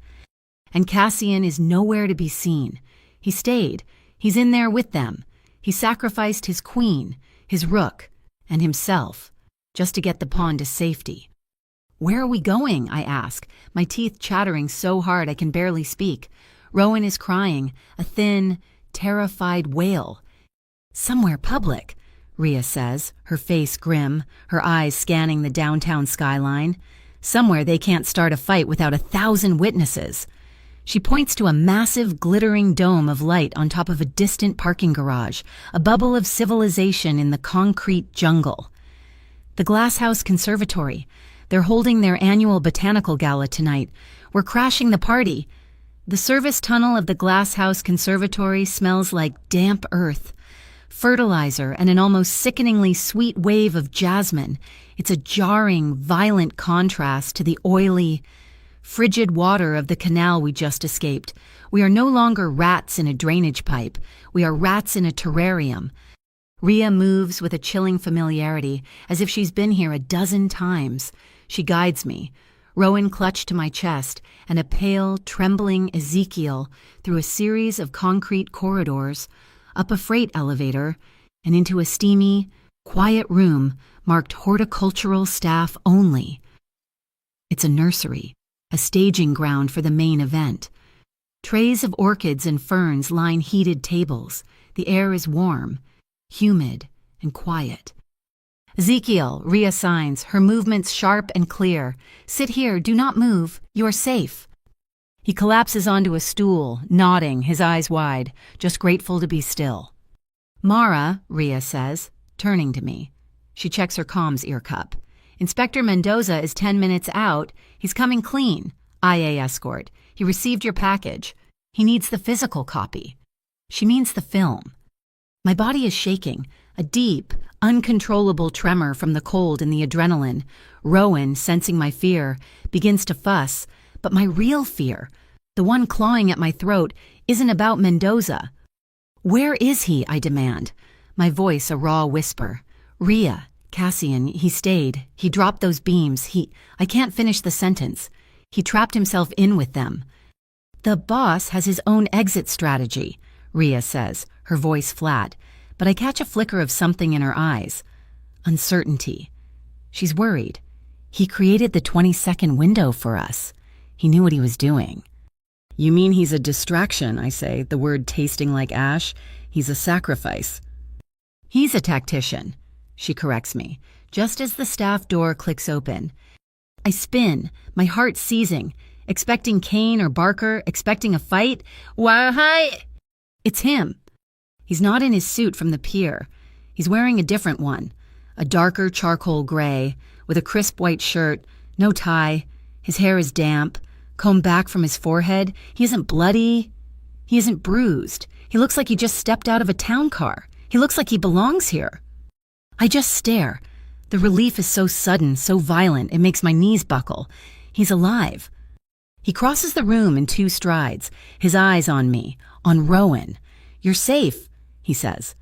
And Cassian is nowhere to be seen. He stayed. He's in there with them. He sacrificed his queen, his rook, and himself, just to get the pawn to safety. "Where are we going?" I ask, my teeth chattering so hard I can barely speak. Rowan is crying, a thin, terrified wail. "Somewhere public," Rhea says, her face grim, her eyes scanning the downtown skyline. "Somewhere they can't start a fight without 1,000 witnesses." She points to a massive, glittering dome of light on top of a distant parking garage, a bubble of civilization in the concrete jungle. "The Glasshouse Conservatory. They're holding their annual botanical gala tonight. We're crashing the party." The service tunnel of the Glasshouse Conservatory smells like damp earth, fertilizer, and an almost sickeningly sweet wave of jasmine. It's a jarring, violent contrast to the oily, frigid water of the canal we just escaped. We are no longer rats in a drainage pipe. We are rats in a terrarium. Rhea moves with a chilling familiarity, as if she's been here a dozen times. She guides me, Rowan clutched to my chest, and a pale, trembling Ezekiel through a series of concrete corridors, up a freight elevator, and into a steamy, quiet room marked horticultural staff only. It's a nursery, a staging ground for the main event. Trays of orchids and ferns line heated tables. The air is warm, humid, and quiet. Ezekiel, Rhea signs, her movements sharp and clear. Sit here, do not move, you're safe. He collapses onto a stool, nodding, his eyes wide, just grateful to be still. Mara, Rhea says, turning to me. She checks her comms ear cup. Inspector Mendoza is 10 minutes out. He's coming clean. IA escort. He received your package. He needs the physical copy. She means the film. My body is shaking, a deep, uncontrollable tremor from the cold and the adrenaline. Rowan, sensing my fear, begins to fuss, but my real fear, the one clawing at my throat, isn't about Mendoza. Where is he, I demand, my voice a raw whisper. Rhea, Cassian, he stayed. He dropped those beams. I can't finish the sentence. He trapped himself in with them. The boss has his own exit strategy, Rhea says, her voice flat, but I catch a flicker of something in her eyes. Uncertainty. She's worried. He created the 20-second window for us. He knew what he was doing. You mean he's a distraction, I say, the word tasting like ash. He's a sacrifice. He's a tactician, she corrects me, just as the staff door clicks open. I spin, my heart seizing, expecting Kane or Barker, expecting a fight. Why, hi! It's him. He's not in his suit from the pier. He's wearing a different one, a darker charcoal gray, with a crisp white shirt, no tie. His hair is damp, combed back from his forehead. He isn't bloody. He isn't bruised. He looks like he just stepped out of a town car. He looks like he belongs here. I just stare. The relief is so sudden, so violent, it makes my knees buckle. He's alive. He crosses the room in 2 strides, his eyes on me, on Rowan. You're safe, he says.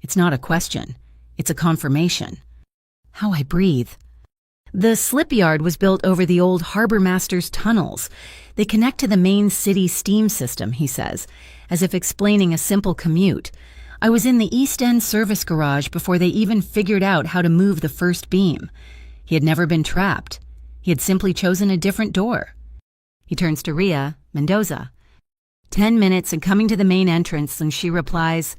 It's not a question. It's a confirmation. How I breathe. The slip yard was built over the old harbor master's tunnels. They connect to the main city steam system, he says, as if explaining a simple commute. I was in the East End service garage before they even figured out how to move the first beam. He had never been trapped. He had simply chosen a different door. He turns to Rhea, Mendoza. 10 minutes and coming to the main entrance, and she replies.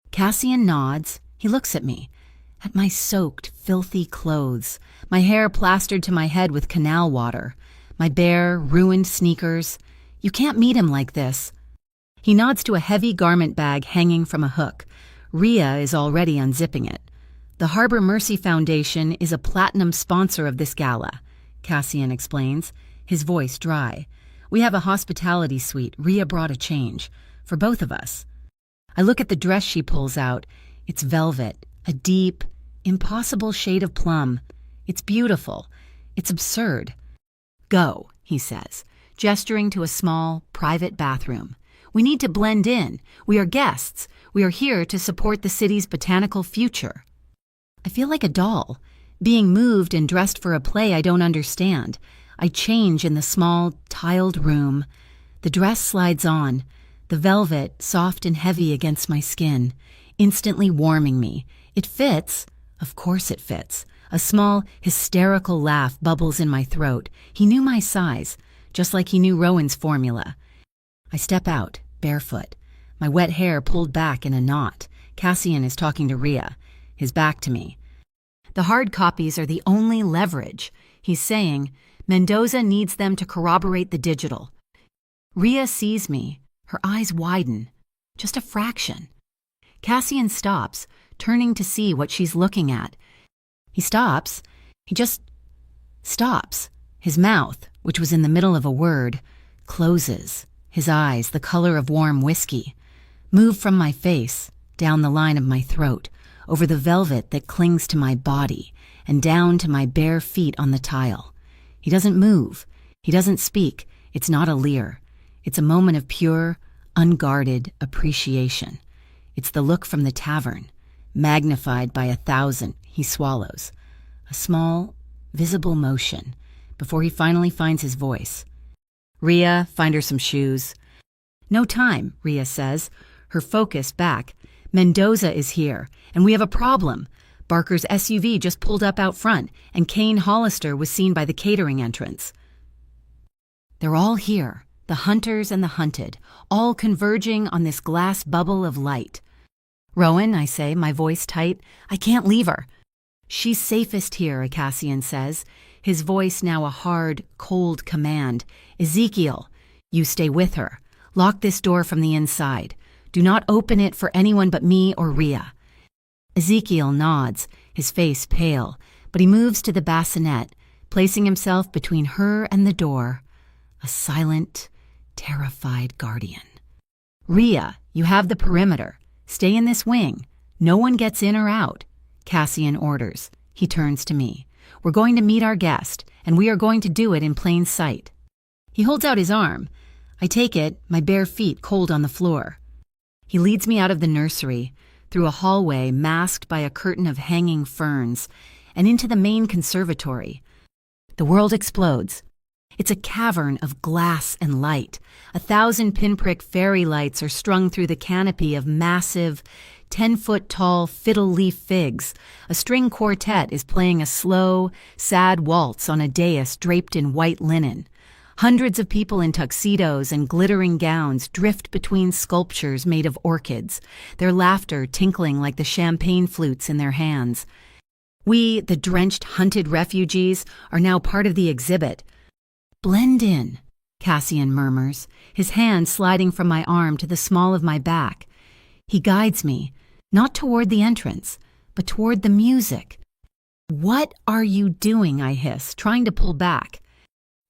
Cassian nods. He looks at me, at my soaked, filthy clothes, my hair plastered to my head with canal water, my bare, ruined sneakers. You can't meet him like this. He nods to a heavy garment bag hanging from a hook. Rhea is already unzipping it. The Harbor Mercy Foundation is a platinum sponsor of this gala, Cassian explains, his voice dry. We have a hospitality suite. Rhea brought a change, for both of us. I look at the dress she pulls out. It's velvet, a deep, impossible shade of plum. It's beautiful. It's absurd. Go, he says, gesturing to a small, private bathroom. We need to blend in. We are guests. We are here to support the city's botanical future. I feel like a doll, being moved and dressed for a play I don't understand. I change in the small, tiled room. The dress slides on, the velvet soft and heavy against my skin, instantly warming me. It fits. Of course it fits. A small, hysterical laugh bubbles in my throat. He knew my size, just like he knew Rowan's formula. I step out, barefoot, my wet hair pulled back in a knot. Cassian is talking to Rhea, his back to me. The hard copies are the only leverage. He's saying, Mendoza needs them to corroborate the digital. Rhea sees me. Her eyes widen, just a fraction. Cassian stops, turning to see what she's looking at. He stops. He just stops. His mouth, which was in the middle of a word, closes. His eyes, the color of warm whiskey, move from my face, down the line of my throat, over the velvet that clings to my body, and down to my bare feet on the tile. He doesn't move. He doesn't speak. It's not a leer. It's a moment of pure, unguarded appreciation. It's the look from the tavern, magnified by 1,000. He swallows. A small, visible motion, before he finally finds his voice. Rhea, find her some shoes. No time, Rhea says, her focus back. Mendoza is here, and we have a problem. Barker's SUV just pulled up out front, and Kane Hollister was seen by the catering entrance. They're all here, the hunters and the hunted, all converging on this glass bubble of light. Rowan, I say, my voice tight, I can't leave her. "She's safest here," Cassian says, his voice now a hard, cold command. "Ezekiel, you stay with her. Lock this door from the inside. Do not open it for anyone but me or Rhea." Ezekiel nods, his face pale, but he moves to the bassinet, placing himself between her and the door, a silent, terrified guardian. "Rhea, you have the perimeter. Stay in this wing. No one gets in or out," Cassian orders. He turns to me. "We're going to meet our guest, and we are going to do it in plain sight." He holds out his arm. I take it, my bare feet cold on the floor. He leads me out of the nursery, through a hallway masked by a curtain of hanging ferns, and into the main conservatory. The world explodes. It's a cavern of glass and light. 1,000 pinprick fairy lights are strung through the canopy of massive, 10-foot-tall fiddle-leaf figs. A string quartet is playing a slow, sad waltz on a dais draped in white linen. Hundreds of people in tuxedos and glittering gowns drift between sculptures made of orchids, their laughter tinkling like the champagne flutes in their hands. We, the drenched, hunted refugees, are now part of the exhibit. "Blend in," Cassian murmurs, his hand sliding from my arm to the small of my back. He guides me, not toward the entrance, but toward the music. "What are you doing?" I hiss, trying to pull back.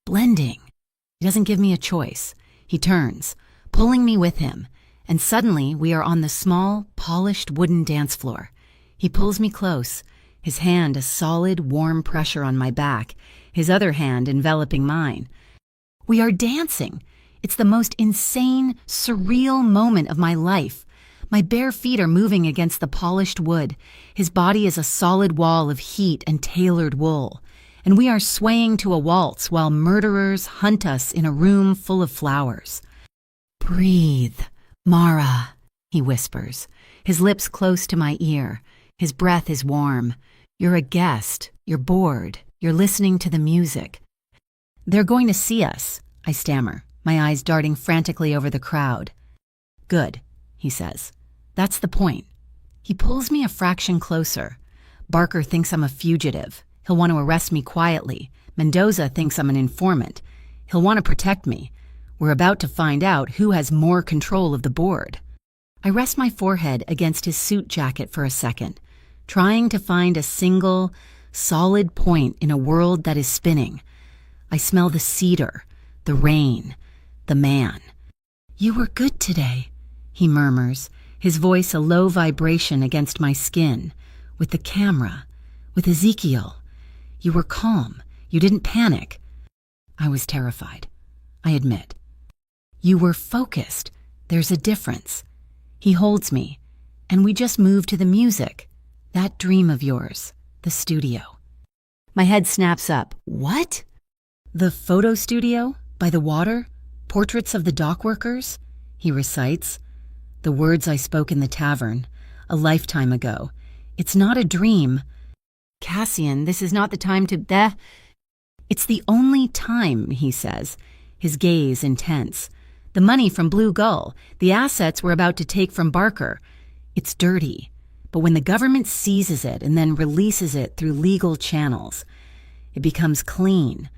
"Blending." He doesn't give me a choice. He turns, pulling me with him, and suddenly we are on the small, polished wooden dance floor. He pulls me close, his hand a solid, warm pressure on my back, his other hand enveloping mine. We are dancing. It's the most insane, surreal moment of my life. My bare feet are moving against the polished wood. His body is a solid wall of heat and tailored wool. And we are swaying to a waltz while murderers hunt us in a room full of flowers. "Breathe, Mara," he whispers, his lips close to my ear. His breath is warm. "You're a guest. You're bored. You're listening to the music." "They're going to see us," I stammer, my eyes darting frantically over the crowd. "Good," he says. "That's the point." He pulls me a fraction closer. Barker thinks I'm a fugitive. He'll want to arrest me quietly. Mendoza thinks I'm an informant. He'll want to protect me. We're about to find out who has more control of the board. I rest my forehead against his suit jacket for a second, trying to find a single, solid point in a world that is spinning. I smell the cedar, the rain, the man. "You were good today," he murmurs, his voice a low vibration against my skin. "With the camera, with Ezekiel. You were calm. You didn't panic." I was terrified, I admit. "You were focused. There's a difference." He holds me, and we just move to the music. That dream of yours, the studio. My head snaps up. "What?" "The photo studio? By the water? Portraits of the dock workers?" He recites. The words I spoke in the tavern, a lifetime ago. It's not a dream. "Cassian, this is not the time to It's the only time," he says, his gaze intense. "The money from Blue Gull, the assets we're about to take from Barker. It's dirty, but when the government seizes it and then releases it through legal channels, it becomes clean.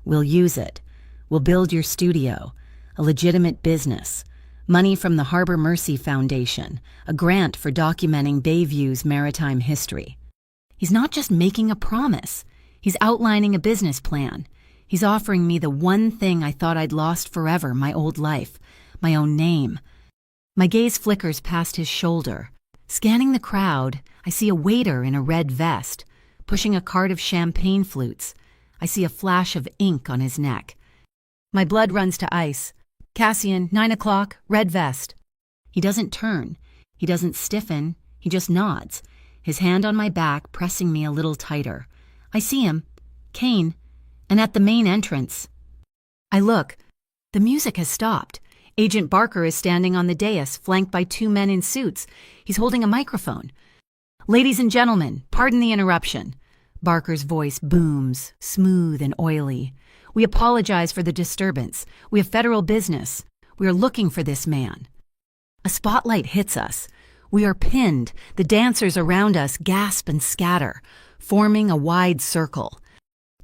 We'll use it. We'll build your studio, a legitimate business. Money from the Harbor Mercy Foundation, a grant for documenting Bayview's maritime history." He's not just making a promise. He's outlining a business plan. He's offering me the one thing I thought I'd lost forever, my old life, my own name. My gaze flickers past his shoulder. Scanning the crowd, I see a waiter in a red vest, pushing a cart of champagne flutes. I see a flash of ink on his neck. My blood runs to ice. "Cassian, 9 o'clock, red vest." He doesn't turn. He doesn't stiffen. He just nods, his hand on my back pressing me a little tighter. I see him, Kane, and at the main entrance. I look. The music has stopped. Agent Barker is standing on the dais, flanked by 2 men in suits. He's holding a microphone. "Ladies and gentlemen, pardon the interruption." Barker's voice booms, smooth and oily. "We apologize for the disturbance. We have federal business. We are looking for this man." A spotlight hits us. We are pinned. The dancers around us gasp and scatter, forming a wide circle.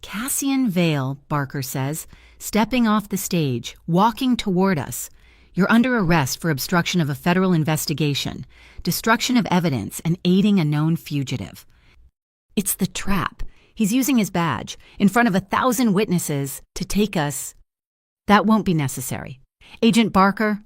Cassian Vale, Barker says, stepping off the stage, walking toward us. You're under arrest for obstruction of a federal investigation, destruction of evidence, and aiding a known fugitive. It's the trap. He's using his badge in front of 1,000 witnesses to take us. That won't be necessary. Agent Barker,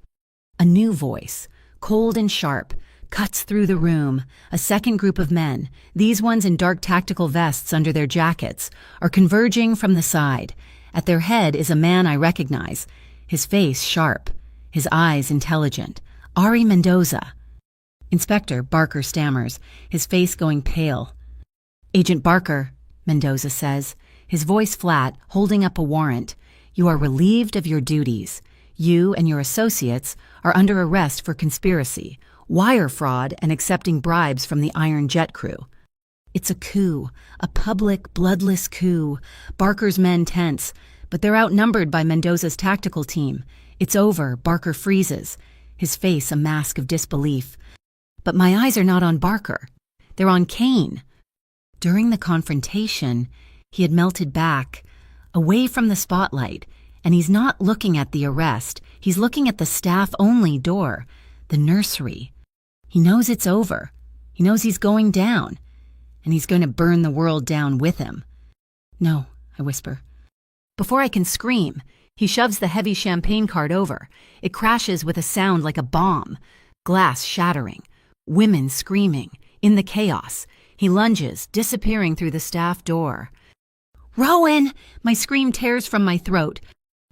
a new voice, cold and sharp, cuts through the room. A second group of men, these ones in dark tactical vests under their jackets, are converging from the side. At their head is a man I recognize, his face sharp, his eyes intelligent. Ari Mendoza. Inspector, Barker stammers, his face going pale. Agent Barker, Mendoza says, his voice flat, holding up a warrant. You are relieved of your duties. You and your associates are under arrest for conspiracy, wire fraud, and accepting bribes from the Iron Jet crew. It's a coup, a public, bloodless coup. Barker's men tense, but they're outnumbered by Mendoza's tactical team. It's over. Barker freezes, his face a mask of disbelief. But my eyes are not on Barker. They're on Kane. During the confrontation, he had melted back, away from the spotlight, and he's not looking at the arrest. He's looking at the staff-only door, the nursery. He knows it's over. He knows he's going down, and he's going to burn the world down with him. No, I whisper. Before I can scream, he shoves the heavy champagne cart over. It crashes with a sound like a bomb, glass shattering, women screaming. In the chaos, he lunges, disappearing through the staff door. Rowan! My scream tears from my throat.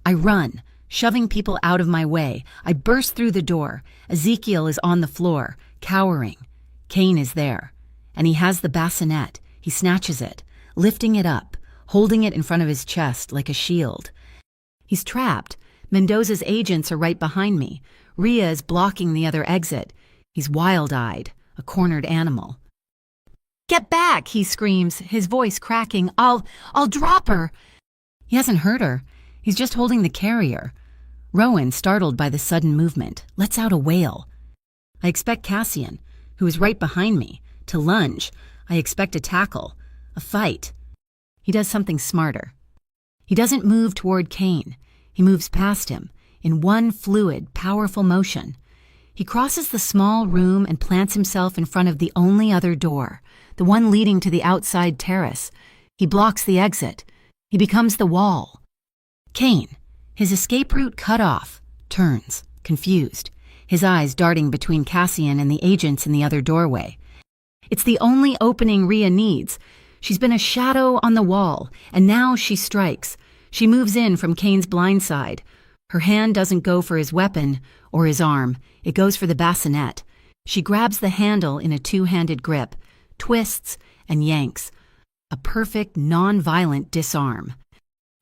I run, shoving people out of my way. I burst through the door. Ezekiel is on the floor, cowering. Kane is there, and he has the bassinet. He snatches it, lifting it up, holding it in front of his chest like a shield. He's trapped. Mendoza's agents are right behind me. Rhea is blocking the other exit. He's wild-eyed, a cornered animal. Get back, he screams, his voice cracking. I'll drop her. He hasn't hurt her. He's just holding the carrier. Rowan, startled by the sudden movement, lets out a wail. I expect Cassian, who is right behind me, to lunge. I expect a tackle, a fight. He does something smarter. He doesn't move toward Kane. He moves past him, in one fluid, powerful motion. He crosses the small room and plants himself in front of the only other door, the one leading to the outside terrace. He blocks the exit. He becomes the wall. Kane, his escape route cut off, turns, confused, his eyes darting between Cassian and the agents in the other doorway. It's the only opening Rhea needs. She's been a shadow on the wall, and now she strikes. She moves in from Kane's blind side. Her hand doesn't go for his weapon or his arm. It goes for the bassinet. She grabs the handle in a two-handed grip, twists and yanks. A perfect, non-violent disarm.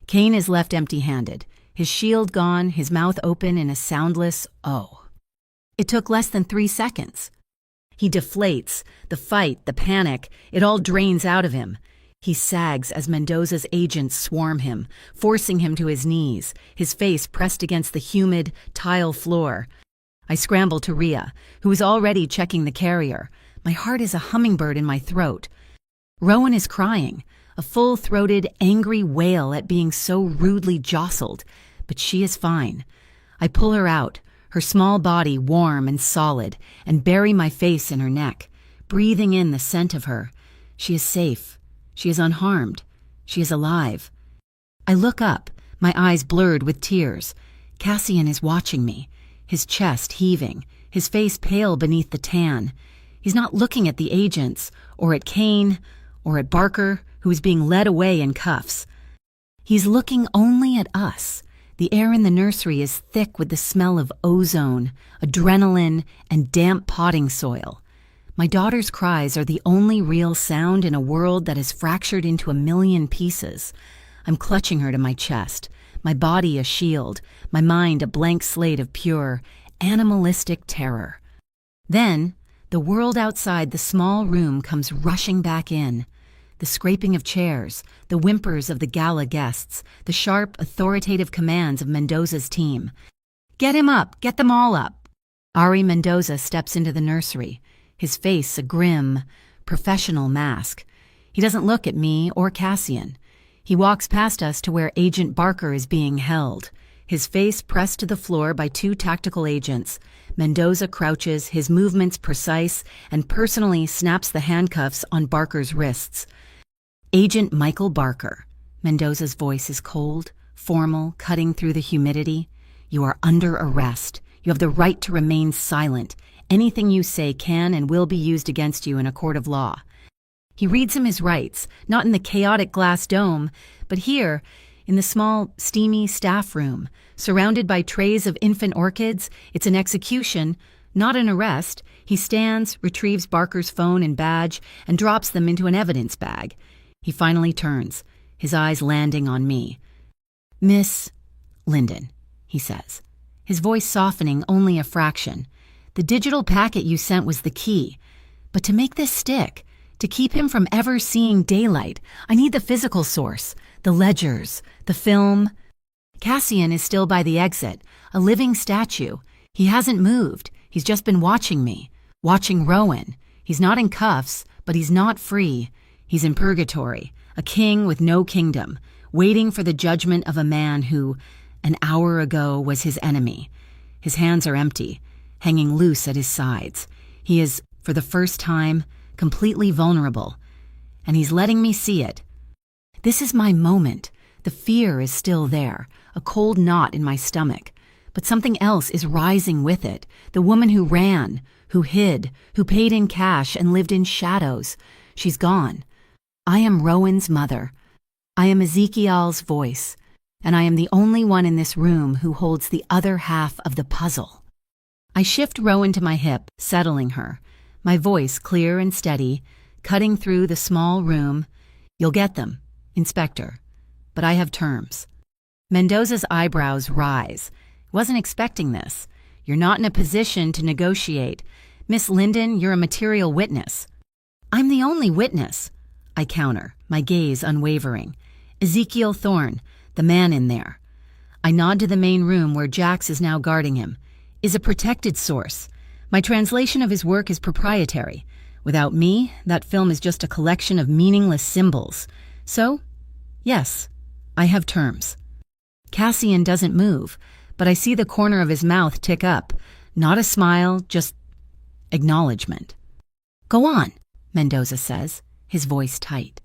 Kane is left empty-handed, his shield gone, his mouth open in a soundless oh. It took less than 3 seconds. He deflates, the fight, the panic, it all drains out of him. He sags as Mendoza's agents swarm him, forcing him to his knees, his face pressed against the humid, tile floor. I scramble to Rhea, who is already checking the carrier. My heart is a hummingbird in my throat. Rowan is crying, a full-throated, angry wail at being so rudely jostled, but she is fine. I pull her out, her small body warm and solid, and bury my face in her neck, breathing in the scent of her. She is safe. She is unharmed. She is alive. I look up, my eyes blurred with tears. Cassian is watching me, his chest heaving, his face pale beneath the tan. He's not looking at the agents, or at Kane, or at Barker, who is being led away in cuffs. He's looking only at us. The air in the nursery is thick with the smell of ozone, adrenaline, and damp potting soil. My daughter's cries are the only real sound in a world that is fractured into 1,000,000 pieces. I'm clutching her to my chest, my body a shield, my mind a blank slate of pure, animalistic terror. Then, the world outside the small room comes rushing back in. The scraping of chairs, the whimpers of the gala guests, the sharp, authoritative commands of Mendoza's team. Get him up! Get them all up! Ari Mendoza steps into the nursery, his face a grim, professional mask. He doesn't look at me or Cassian. He walks past us to where Agent Barker is being held, his face pressed to the floor by two tactical agents. Mendoza crouches, his movements precise, and personally snaps the handcuffs on Barker's wrists. Agent Michael Barker. Mendoza's voice is cold, formal, cutting through the humidity. You are under arrest. You have the right to remain silent. Anything you say can and will be used against you in a court of law. He reads him his rights, not in the chaotic glass dome, but here, in the small, steamy staff room, surrounded by trays of infant orchids. It's an execution, not an arrest. He stands, retrieves Barker's phone and badge, and drops them into an evidence bag. He finally turns, his eyes landing on me. "Miss Linden," he says, his voice softening only a fraction. "The digital packet you sent was the key. But to make this stick, to keep him from ever seeing daylight, I need the physical source, the ledgers, the film." Cassian is still by the exit, a living statue. He hasn't moved. He's just been watching me, watching Rowan. He's not in cuffs, but he's not free. He's in purgatory, a king with no kingdom, waiting for the judgment of a man who, an hour ago, was his enemy. His hands are empty, hanging loose at his sides. He is, for the first time, completely vulnerable, and he's letting me see it. This is my moment. The fear is still there, a cold knot in my stomach, but something else is rising with it. The woman who ran, who hid, who paid in cash and lived in shadows. She's gone. I am Rowan's mother. I am Ezekiel's voice, and I am the only one in this room who holds the other half of the puzzle. I shift Rowan to my hip, settling her, my voice clear and steady, cutting through the small room. "You'll get them, Inspector, but I have terms." Mendoza's eyebrows rise. "Wasn't expecting this. You're not in a position to negotiate. Miss Linden, you're a material witness." "I'm the only witness," I counter, my gaze unwavering. "Ezekiel Thorne, the man in there." I nod to the main room where Jax is now guarding him. "Is a protected source. My translation of his work is proprietary. Without me, that film is just a collection of meaningless symbols. So, yes, I have terms." Cassian doesn't move, but I see the corner of his mouth tick up. Not a smile, just acknowledgement. "Go on," Mendoza says, his voice tight.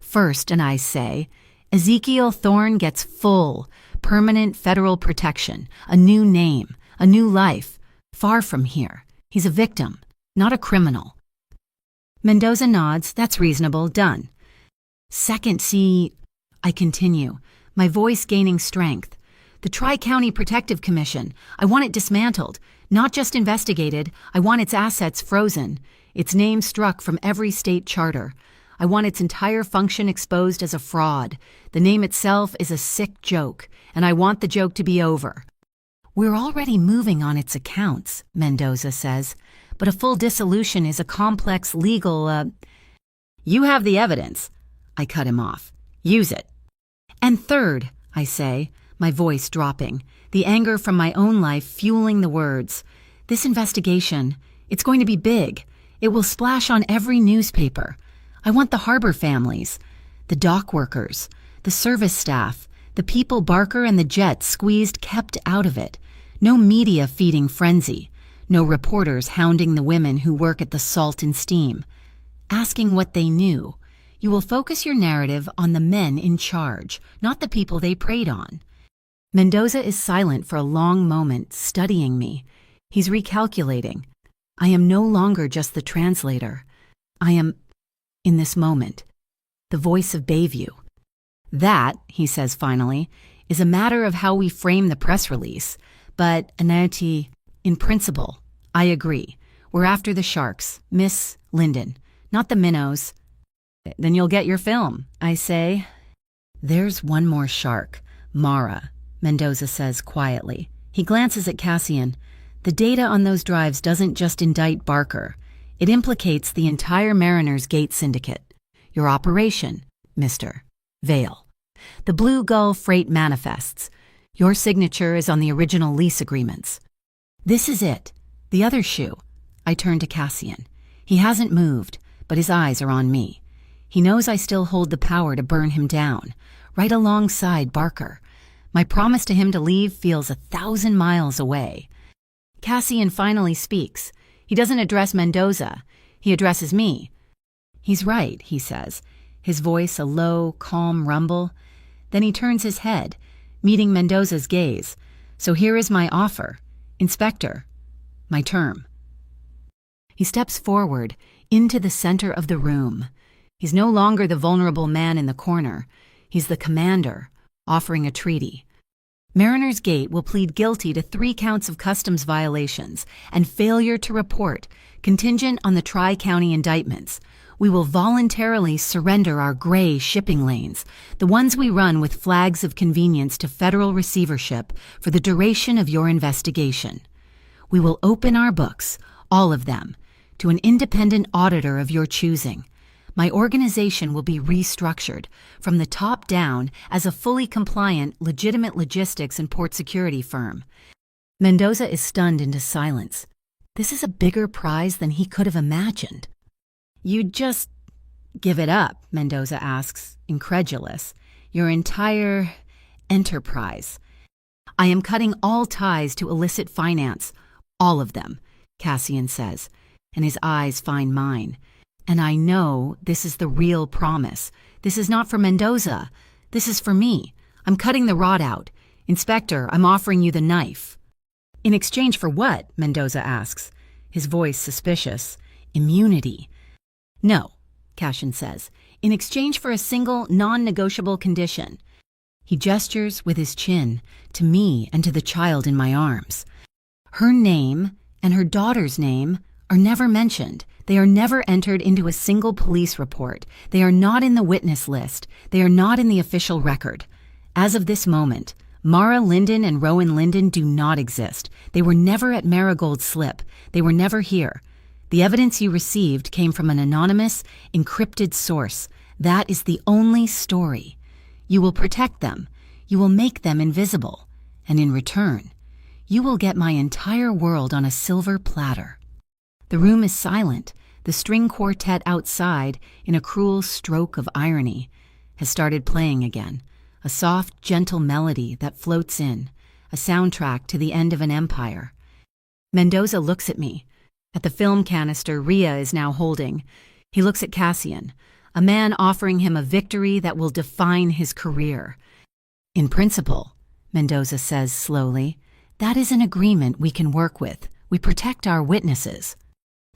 "First," and I say, "Ezekiel Thorne gets full, permanent federal protection, a new name, a new life. Far from here. He's a victim, not a criminal." Mendoza nods. "That's reasonable. Done." "Second, see," I continue, my voice gaining strength. "The Tri-County Protective Commission. I want it dismantled, not just investigated. I want its assets frozen, its name struck from every state charter. I want its entire function exposed as a fraud. The name itself is a sick joke, and I want the joke to be over." "We're already moving on its accounts," Mendoza says, "but a full dissolution is a complex legal, You have the evidence." I cut him off. "Use it." "And third," I say, my voice dropping, the anger from my own life fueling the words, "this investigation, it's going to be big. It will splash on every newspaper. I want the harbor families, the dock workers, the service staff, the people Barker and the Jets squeezed kept out of it. No media feeding frenzy. No reporters hounding the women who work at the Salt and Steam. Asking what they knew. You will focus your narrative on the men in charge, not the people they preyed on." Mendoza is silent for a long moment, studying me. He's recalculating. I am no longer just the translator. I am, in this moment, the voice of Bayview. "That," he says finally, "is a matter of how we frame the press release. But, Anati, in principle, I agree. We're after the sharks, Miss Linden, not the minnows." "Then you'll get your film," I say. "There's one more shark, Mara," Mendoza says quietly. He glances at Cassian. "The data on those drives doesn't just indict Barker. It implicates the entire Mariners Gate syndicate. Your operation, Mr. Vale. The Blue Gull freight manifests. Your signature is on the original lease agreements. This is it. The other shoe." I turn to Cassian. He hasn't moved, but his eyes are on me. He knows I still hold the power to burn him down, right alongside Barker. My promise to him to leave feels 1,000 miles away. Cassian finally speaks. He doesn't address Mendoza. He addresses me. "He's right," he says, his voice a low, calm rumble. Then he turns his head, meeting Mendoza's gaze. "So here is my offer. Inspector, my term." He steps forward, into the center of the room. He's no longer the vulnerable man in the corner. He's the commander, offering a treaty. Mariner's Gate will plead guilty to 3 counts of customs violations and failure to report, contingent on the Tri-County indictments. We will voluntarily surrender our gray shipping lanes, the ones we run with flags of convenience to federal receivership for the duration of your investigation. We will open our books, all of them, to an independent auditor of your choosing. My organization will be restructured from the top down as a fully compliant, legitimate logistics and port security firm. Mendoza is stunned into silence. This is a bigger prize than he could have imagined. "You'd just give it up?" Mendoza asks, incredulous. "Your entire enterprise?" "I am cutting all ties to illicit finance. All of them," Cassian says, and his eyes find mine. "And I know this is the real promise. This is not for Mendoza. This is for me. I'm cutting the rod out. Inspector, I'm offering you the knife." "In exchange for what?" Mendoza asks, his voice suspicious. "Immunity." "No," Cassian says, "in exchange for a single, non-negotiable condition." He gestures with his chin to me and to the child in my arms. Her name and her daughter's name are never mentioned. They are never entered into a single police report. They are not in the witness list. They are not in the official record. As of this moment, Mara Linden and Rowan Linden do not exist. They were never at Marigold Slip. They were never here. The evidence you received came from an anonymous, encrypted source. That is the only story. You will protect them. You will make them invisible. And in return, you will get my entire world on a silver platter. The room is silent. The string quartet outside, in a cruel stroke of irony, has started playing again. A soft, gentle melody that floats in, a soundtrack to the end of an empire. Mendoza looks at me. At the film canister Rhea is now holding. He looks at Cassian, a man offering him a victory that will define his career. "In principle," Mendoza says slowly, "that is an agreement we can work with. We protect our witnesses."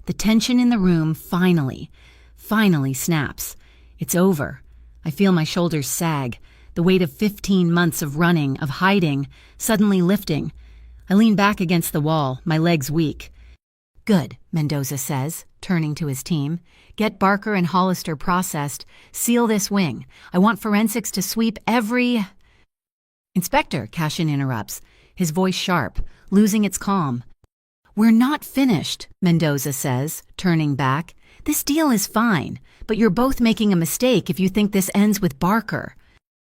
The tension in the room finally snaps. It's over. I feel my shoulders sag, the weight of 15 months of running, of hiding, suddenly lifting. I lean back against the wall, my legs weak. "Good," Mendoza says, turning to his team. "Get Barker and Hollister processed. Seal this wing. I want forensics to sweep every—" "Inspector," Cassian interrupts, his voice sharp, losing its calm. "We're not finished," Mendoza says, turning back. "This deal is fine, but you're both making a mistake if you think this ends with Barker."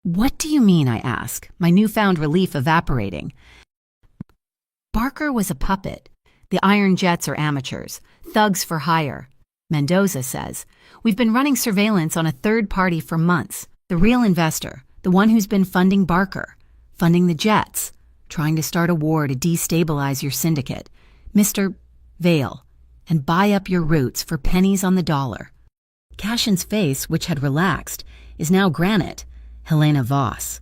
"What do you mean?" I ask, my newfound relief evaporating. "Barker was a puppet. The Iron Jets are amateurs, thugs for hire," Mendoza says. "We've been running surveillance on a third party for months, the real investor, the one who's been funding Barker, funding the Jets, trying to start a war to destabilize your syndicate. Mr. Vale, and buy up your roots for pennies on the dollar." Cassian's face, which had relaxed, is now granite. Helena Voss.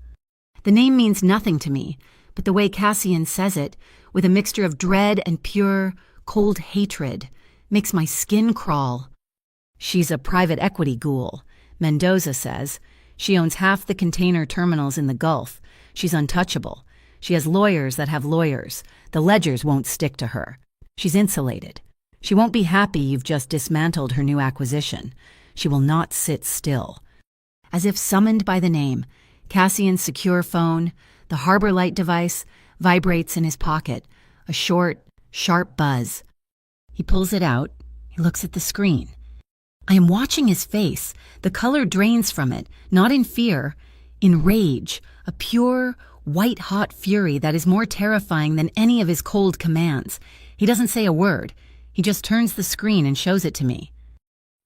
The name means nothing to me, but the way Cassian says it, with a mixture of dread and pure, cold hatred, makes my skin crawl. "She's a private equity ghoul," Mendoza says. "She owns half the container terminals in the Gulf. She's untouchable. She has lawyers that have lawyers. The ledgers won't stick to her. She's insulated. She won't be happy you've just dismantled her new acquisition. She will not sit still." As if summoned by the name, Cassian's secure phone, the Harbor Light device, vibrates in his pocket, a short, sharp buzz. He pulls it out. He looks at the screen. I am watching his face. The color drains from it, not in fear, in rage, a pure, white-hot fury that is more terrifying than any of his cold commands. He doesn't say a word. He just turns the screen and shows it to me.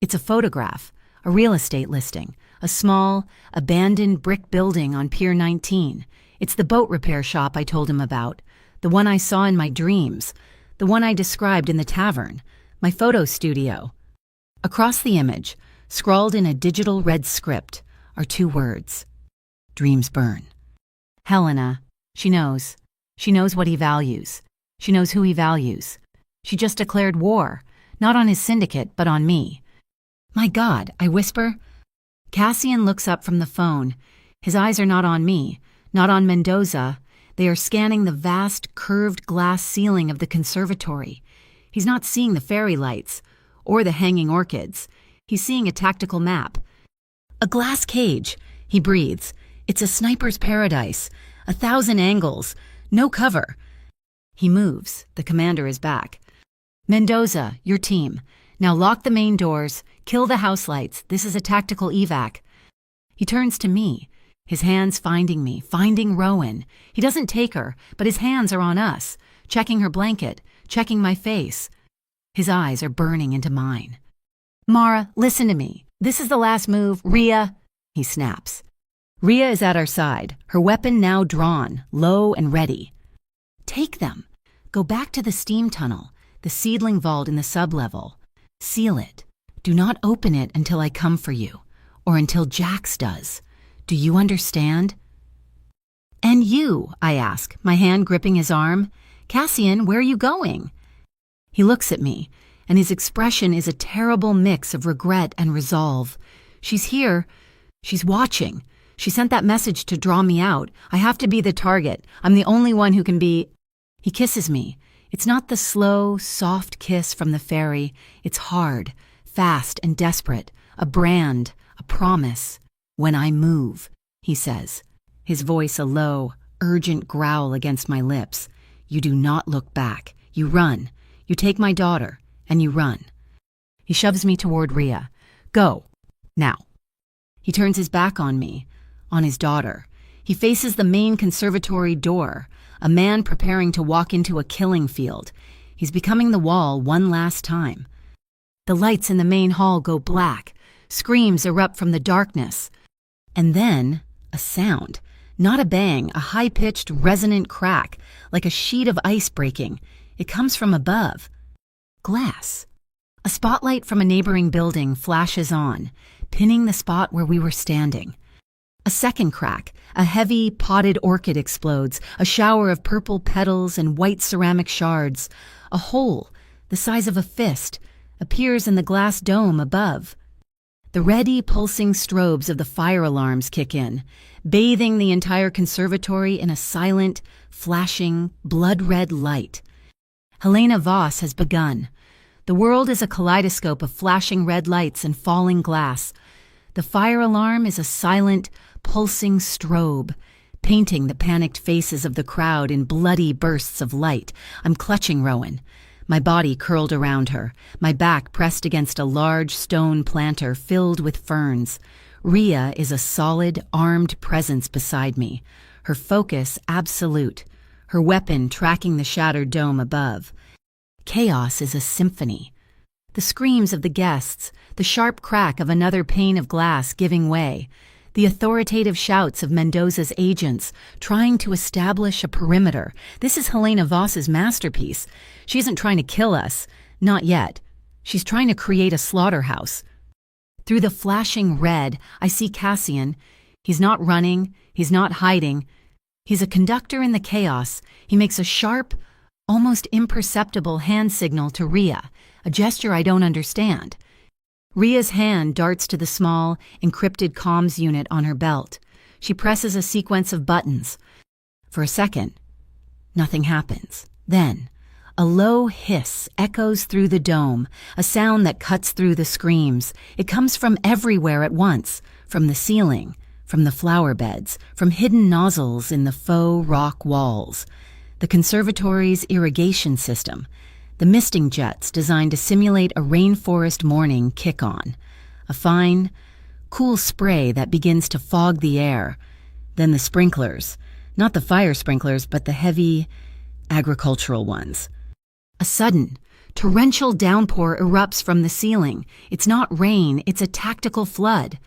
It's a photograph, a real estate listing, a small, abandoned brick building on Pier 19. It's the boat repair shop I told him about, the one I saw in my dreams, the one I described in the tavern, my photo studio. Across the image, scrawled in a digital red script, are 2 words: dreams burn. Helena, she knows. She knows what he values. She knows who he values. She just declared war, not on his syndicate, but on me. My God, I whisper. Cassian looks up from the phone. His eyes are not on me, not on Mendoza. They are scanning the vast, curved glass ceiling of the conservatory. He's not seeing the fairy lights, or the hanging orchids. He's seeing a tactical map. A glass cage, he breathes. It's a sniper's paradise. 1,000 angles. No cover. He moves. The commander is back. Mendoza, your team. Now lock the main doors. Kill the house lights. This is a tactical evac. He turns to me, his hands finding me, finding Rowan. He doesn't take her, but his hands are on us, checking her blanket, checking my face. His eyes are burning into mine. Mara, listen to me. This is the last move. Rhea, he snaps. Rhea is at our side, her weapon now drawn, low and ready. Take them. Go back to the steam tunnel, the seedling vault in the sublevel. Seal it. Do not open it until I come for you, or until Jax does. Do you understand? And you, I ask, my hand gripping his arm. Cassian, where are you going? He looks at me, and his expression is a terrible mix of regret and resolve. She's here. She's watching. She sent that message to draw me out. I have to be the target. I'm the only one who can be... He kisses me. It's not the slow, soft kiss from the fairy. It's hard, fast and desperate. A brand, a promise. When I move, he says, his voice a low, urgent growl against my lips. You do not look back. You run. You take my daughter, and you run. He shoves me toward Rhea. Go. Now. He turns his back on me, on his daughter. He faces the main conservatory door, a man preparing to walk into a killing field. He's becoming the wall one last time. The lights in the main hall go black. Screams erupt from the darkness. And then, a sound. Not a bang, a high-pitched, resonant crack, like a sheet of ice breaking. It comes from above. Glass. A spotlight from a neighboring building flashes on, pinning the spot where we were standing. A second crack. A heavy, potted orchid explodes, a shower of purple petals and white ceramic shards. A hole, the size of a fist, appears in the glass dome above. The ready, pulsing strobes of the fire alarms kick in, bathing the entire conservatory in a silent, flashing, blood-red light. Helena Voss has begun. The world is a kaleidoscope of flashing red lights and falling glass. The fire alarm is a silent, pulsing strobe, painting the panicked faces of the crowd in bloody bursts of light. I'm clutching Rowan, my body curled around her, my back pressed against a large stone planter filled with ferns. Rhea is a solid, armed presence beside me, her focus absolute, her weapon tracking the shattered dome above. Chaos is a symphony. The screams of the guests, the sharp crack of another pane of glass giving way, the authoritative shouts of Mendoza's agents trying to establish a perimeter. This is Helena Voss's masterpiece. She isn't trying to kill us. Not yet. She's trying to create a slaughterhouse. Through the flashing red, I see Cassian. He's not running. He's not hiding. He's a conductor in the chaos. He makes a sharp, almost imperceptible hand signal to Rhea, a gesture I don't understand. Rhea's hand darts to the small, encrypted comms unit on her belt. She presses a sequence of buttons. For a second, nothing happens. Then, a low hiss echoes through the dome, a sound that cuts through the screams. It comes from everywhere at once, from the ceiling, from the flower beds, from hidden nozzles in the faux rock walls. The conservatory's irrigation system, the misting jets designed to simulate a rainforest morning kick on. A fine, cool spray that begins to fog the air. Then the sprinklers, not the fire sprinklers, but the heavy, agricultural ones. A sudden, Torrential downpour erupts from the ceiling. It's not rain, it's a tactical flood.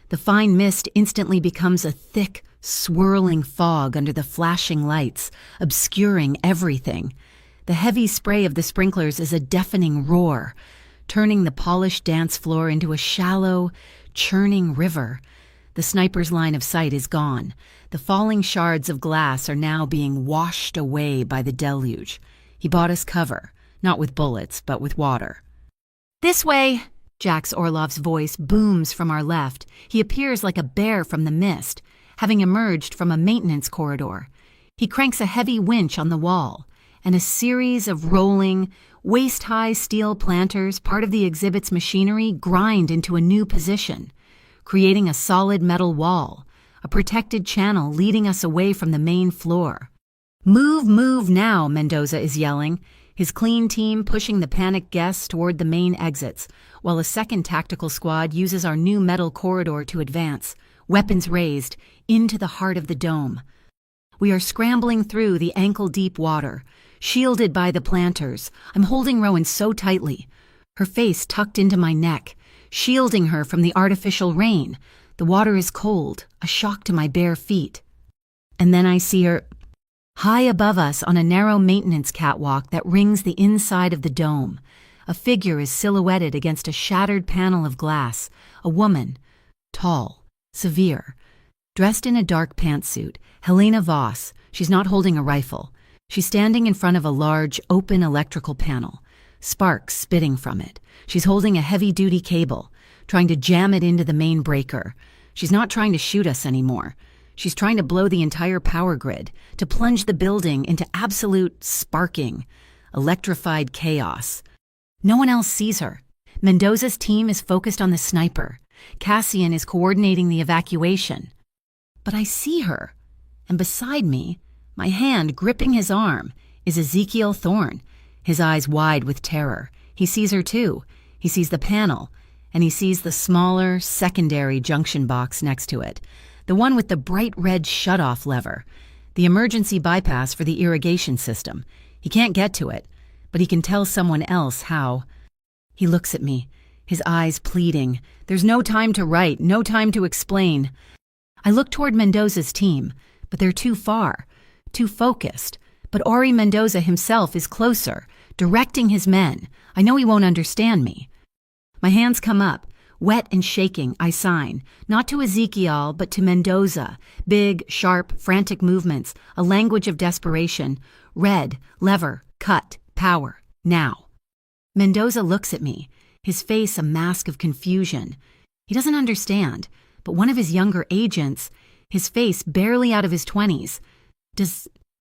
The fine mist instantly becomes a thick, swirling fog under the flashing lights, obscuring everything. The heavy spray of the sprinklers is a deafening roar, turning the polished dance floor into a shallow, churning river. The sniper's line of sight is gone. The falling shards of glass are now being washed away by the deluge. He bought us cover, not with bullets, but with water. "This way!" Jax Orlov's voice booms from our left. He appears like a bear from the mist, having emerged from a maintenance corridor. He cranks a heavy winch on the wall, and a series of rolling, waist-high steel planters, part of the exhibit's machinery, grind into a new position, creating a solid metal wall, a protected channel leading us away from the main floor. "Move, move now," Mendoza is yelling, his clean team pushing the panicked guests toward the main exits, while a second tactical squad uses our new metal corridor to advance, weapons raised, into the heart of the dome. We are scrambling through the ankle-deep water, shielded by the planters. I'm holding Rowan so tightly, her face tucked into my neck, shielding her from the artificial rain. The water is cold, a shock to my bare feet. And then I see her high above us on a narrow maintenance catwalk that rings the inside of the dome. A figure is silhouetted against a shattered panel of glass, a woman, tall, severe, dressed in a dark pantsuit, Helena Voss. She's not holding a rifle. She's standing in front of a large, open electrical panel, sparks spitting from it. She's holding a heavy-duty cable, trying to jam it into the main breaker. She's not trying to shoot us anymore. She's trying to blow the entire power grid, to plunge the building into absolute sparking, electrified chaos. No one else sees her. Mendoza's team is focused on the sniper. Cassian is coordinating the evacuation. But I see her, and beside me, my hand gripping his arm, is Ezekiel Thorne, his eyes wide with terror. He sees her too. He sees the panel, and he sees the smaller, secondary junction box next to it, the one with the bright red shutoff lever, the emergency bypass for the irrigation system. He can't get to it, but he can tell someone else how. He looks at me, his eyes pleading. There's no time to write, no time to explain. I look toward Mendoza's team, but they're too far, too focused. But Ori Mendoza himself is closer, directing his men. I know he won't understand me. My hands come up. Wet and shaking, I sign, not to Ezekiel, but to Mendoza. Big, sharp, frantic movements, a language of desperation. Red, lever, cut, power, now. Mendoza looks at me, his face a mask of confusion. He doesn't understand, but one of his younger agents, his face barely out of his 20s. Does